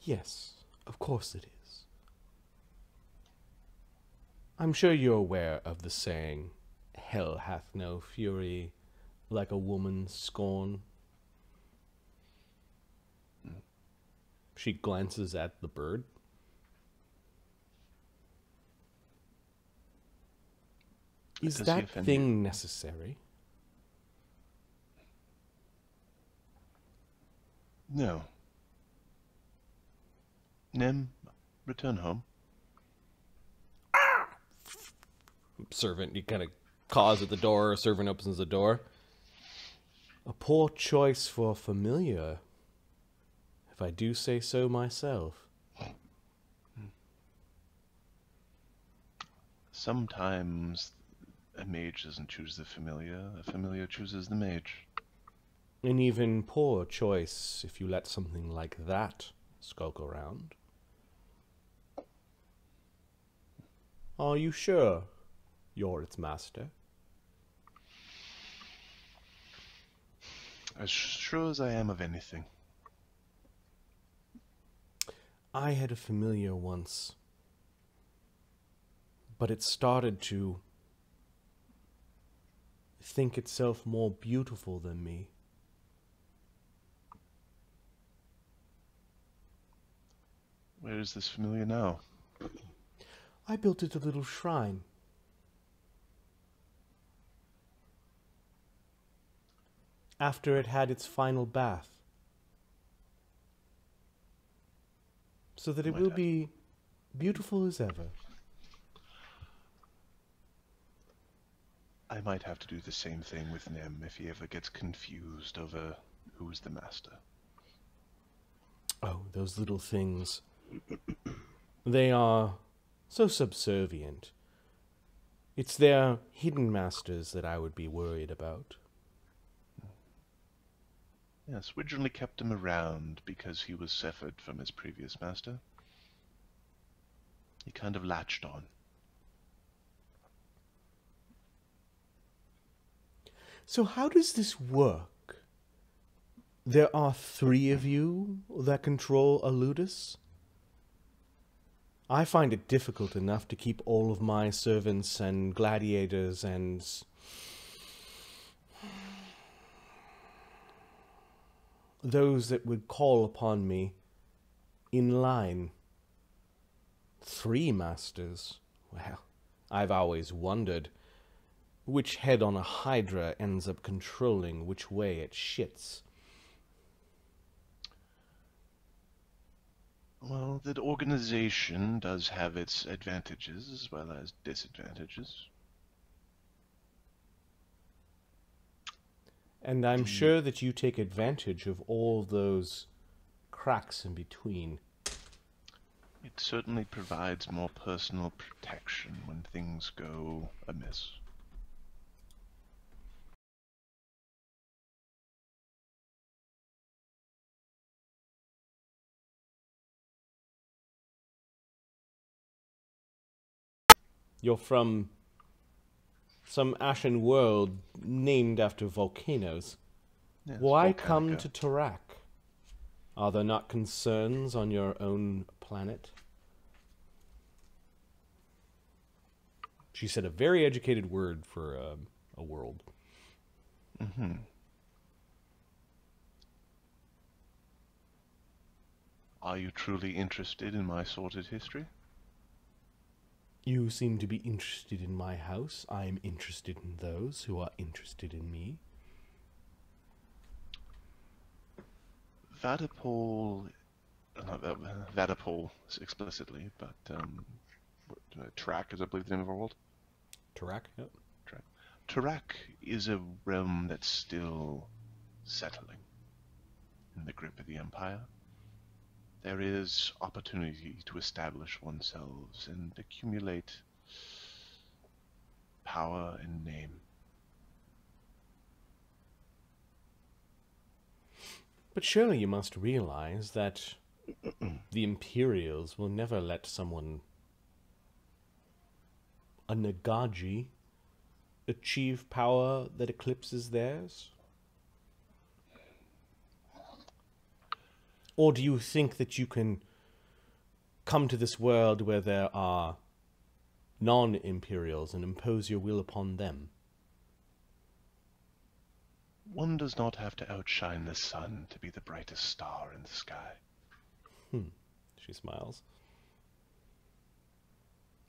Yes, of course it is. I'm sure you're aware of the saying, "Hell hath no fury like a woman's scorn." She glances at the bird. Is that thing necessary? No. Nem, return home. Servant, you kind of caws at the door. Servant opens the door. A poor choice for familiar, if I do say so myself. Sometimes a mage doesn't choose the familiar chooses the mage. An even poor choice if you let something like that skulk around. Are you sure you're its master? As sure as I am of anything. I had a familiar once, but it started to think itself more beautiful than me. Where is this familiar now? I built it a little shrine. After it had its final bath, so that it will be beautiful as ever. I might have to do the same thing with Nem if he ever gets confused over who's the master. Oh, those little things. They are so subservient. It's their hidden masters that I would be worried about. Yes, we originally kept him around because he was severed from his previous master. He kind of latched on. So how does this work? There are 3 of you that control a ludus? I find it difficult enough to keep all of my servants and gladiators and those that would call upon me in line. 3 masters. Well, I've always wondered which head on a hydra ends up controlling which way it shits. Well, that organization does have its advantages as well as disadvantages. And I'm sure that you take advantage of all those cracks in between. It certainly provides more personal protection when things go amiss. You're from some ashen world named after volcanoes. Yes, Why Volcanica. come to Tarak? Are there not concerns on your own planet? She said a very educated word for a world. Mm-hmm. Are you truly interested in my sordid history? You seem to be interested in my house. I'm interested in those who are interested in me. Vadapol, not Vadapol explicitly, but Tarak is, I believe, the name of our world. Tarak, yep. Tarak is a realm that's still settling in the grip of the Empire. There is opportunity to establish oneself and accumulate power and name. But surely you must realize that the Imperials will never let someone, a Nagaji, achieve power that eclipses theirs? Or do you think that you can come to this world where there are non-Imperials and impose your will upon them? One does not have to outshine the sun to be the brightest star in the sky. She smiles.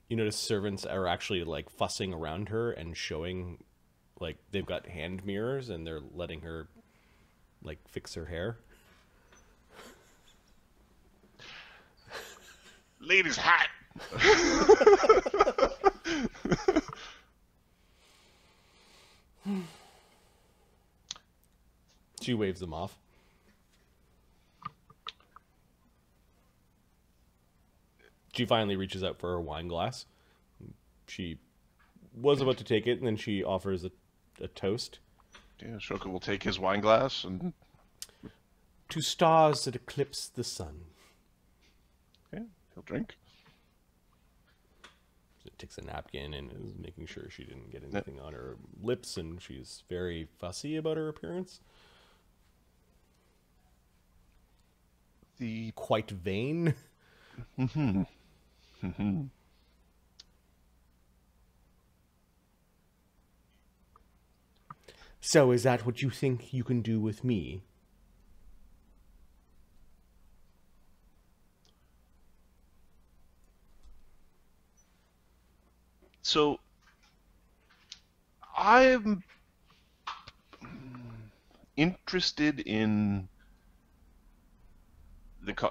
You notice servants are actually, like, fussing around her and showing, like, they've got hand mirrors and they're letting her, like, fix her hair. Lady's hat! She waves them off. She finally reaches out for her wine glass. She was about to take it, and then she offers a toast. Yeah, Ashoka will take his wine glass and... To stars that eclipse the sun. Okay, he'll drink. She takes a napkin and is making sure she didn't get anything on her lips, and she's very fussy about her appearance. Quite vain. So is that what you think you can do with me? So, I'm interested in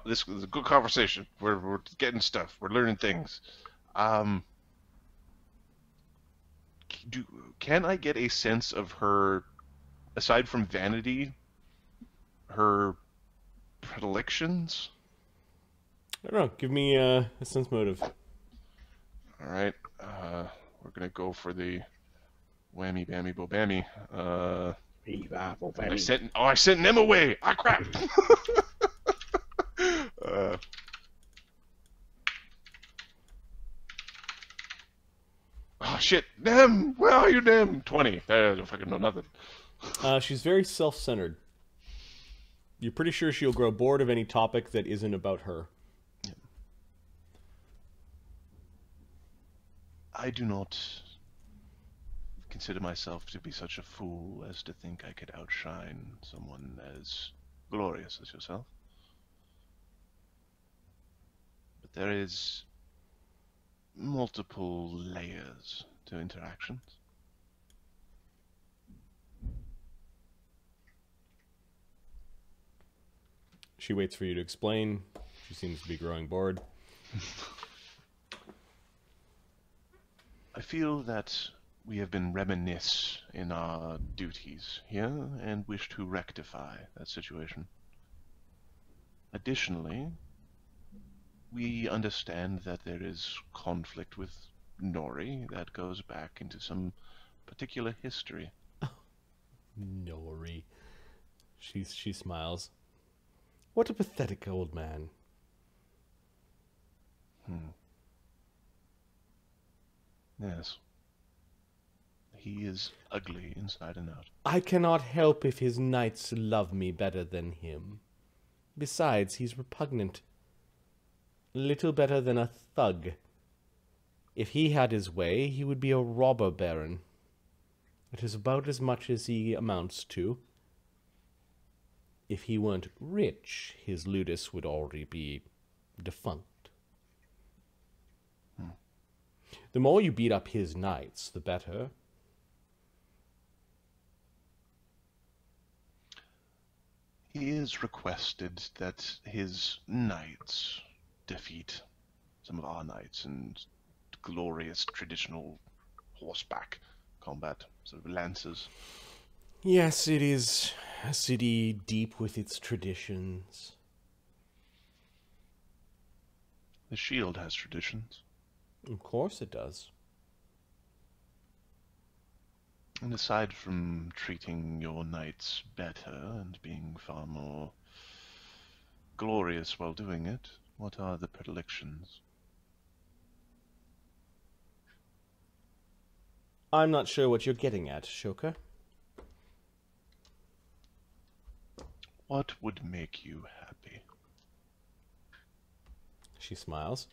this is a good conversation. We're getting stuff. We're learning things. Can I get a sense of her, aside from vanity, her predilections? I don't know. Give me a sense motive. All right. We're gonna go for the whammy, bammy, bo bammy. I sent them away. Ah, crap. Oh shit, Nem! Where are you, Nem? 20. I don't fucking know nothing. She's very self-centered. You're pretty sure she'll grow bored of any topic that isn't about her. Yeah. I do not consider myself to be such a fool as to think I could outshine someone as glorious as yourself. But there is multiple layers to interactions. She waits for you to explain. She seems to be growing bored. I feel that we have been remiss in our duties here and wish to rectify that situation. Additionally, we understand that there is conflict with Nori that goes back into some particular history. Nori. She smiles. What a pathetic old man. Yes. He is ugly inside and out. I cannot help if his knights love me better than him. Besides, he's repugnant. Little better than a thug. If he had his way, he would be a robber baron. It is about as much as he amounts to. if he weren't rich, his ludus would already be defunct. The more you beat up his knights, the better. He has requested that his knights defeat some of our knights in glorious traditional horseback combat, sort of lances. Yes, it is a city deep with its traditions. The shield has traditions. Of course it does. And aside from treating your knights better and being far more glorious while doing it, what are the predilections? I'm not sure what you're getting at, Ashoka. What would make you happy? She smiles.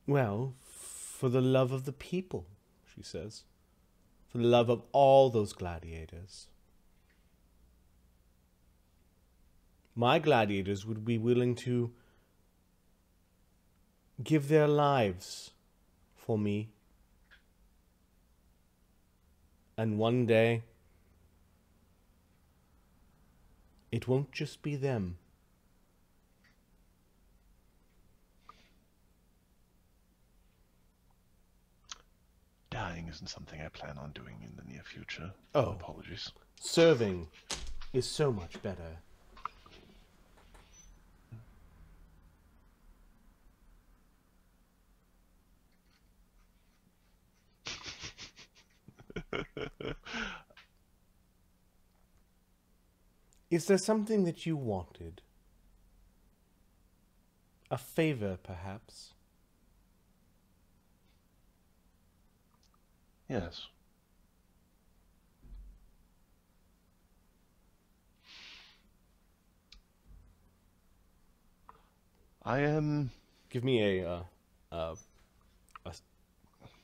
Well, for the love of the people, she says. For the love of all those gladiators. My gladiators would be willing to give their lives for me. And one day, it won't just be them. Dying isn't something I plan on doing in the near future. Oh. Apologies. Serving is so much better. Is there something that you wanted? A favor, perhaps? Yes. I am... Give me a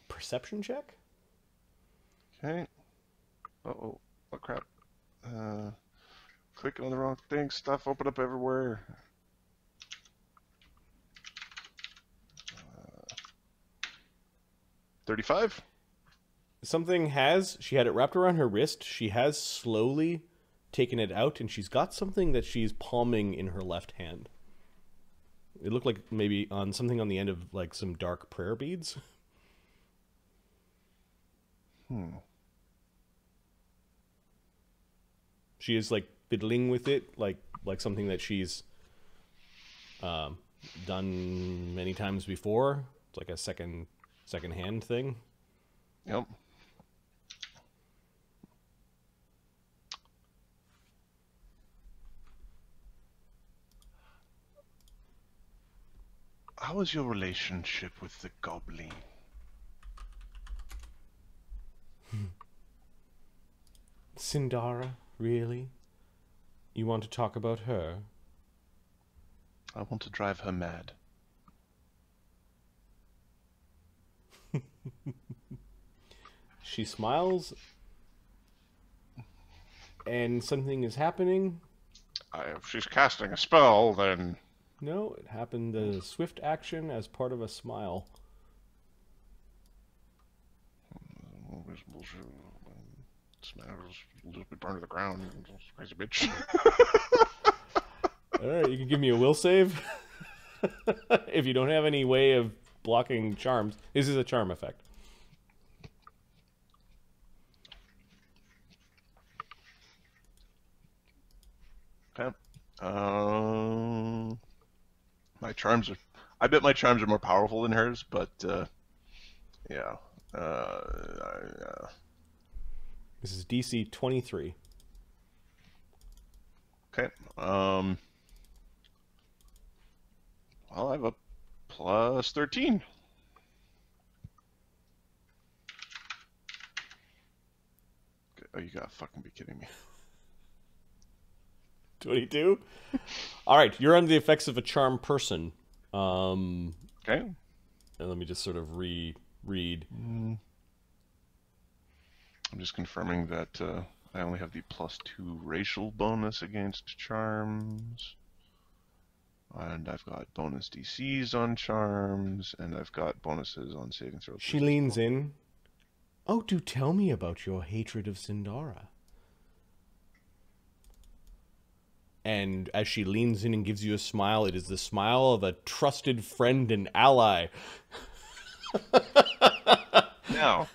perception check? Okay. Uh-oh. What crap? Clicking on the wrong thing. Stuff open up everywhere. 35? She had it wrapped around her wrist. She has slowly taken it out, and she's got something that she's palming in her left hand. It looked like maybe on something on the end of like some dark prayer beads. She is like fiddling with it, like something that she's done many times before. It's like a second hand thing. Yep. How is your relationship with the goblin? Sindara, really? You want to talk about her? I want to drive her mad. She smiles, and something is happening. If she's casting a spell, then... No, it happened a swift action as part of a smile. Smells a little bit burned to the ground. Crazy bitch. Alright, you can give me a will save. If you don't have any way of blocking charms. This is a charm effect. Okay. My charms are... I bet my charms are more powerful than hers, but, yeah. This is DC 23. Okay. Well, I have a plus 13. Oh, you gotta fucking be kidding me. 22? Alright, you're under the effects of a charm person. Okay. And let me just sort of read. I'm just confirming that I only have the +2 racial bonus against charms. And I've got bonus DCs on charms, and I've got bonuses on saving throws. She leans in. Oh, do tell me about your hatred of Sindara. And as she leans in and gives you a smile, it is the smile of a trusted friend and ally. Now,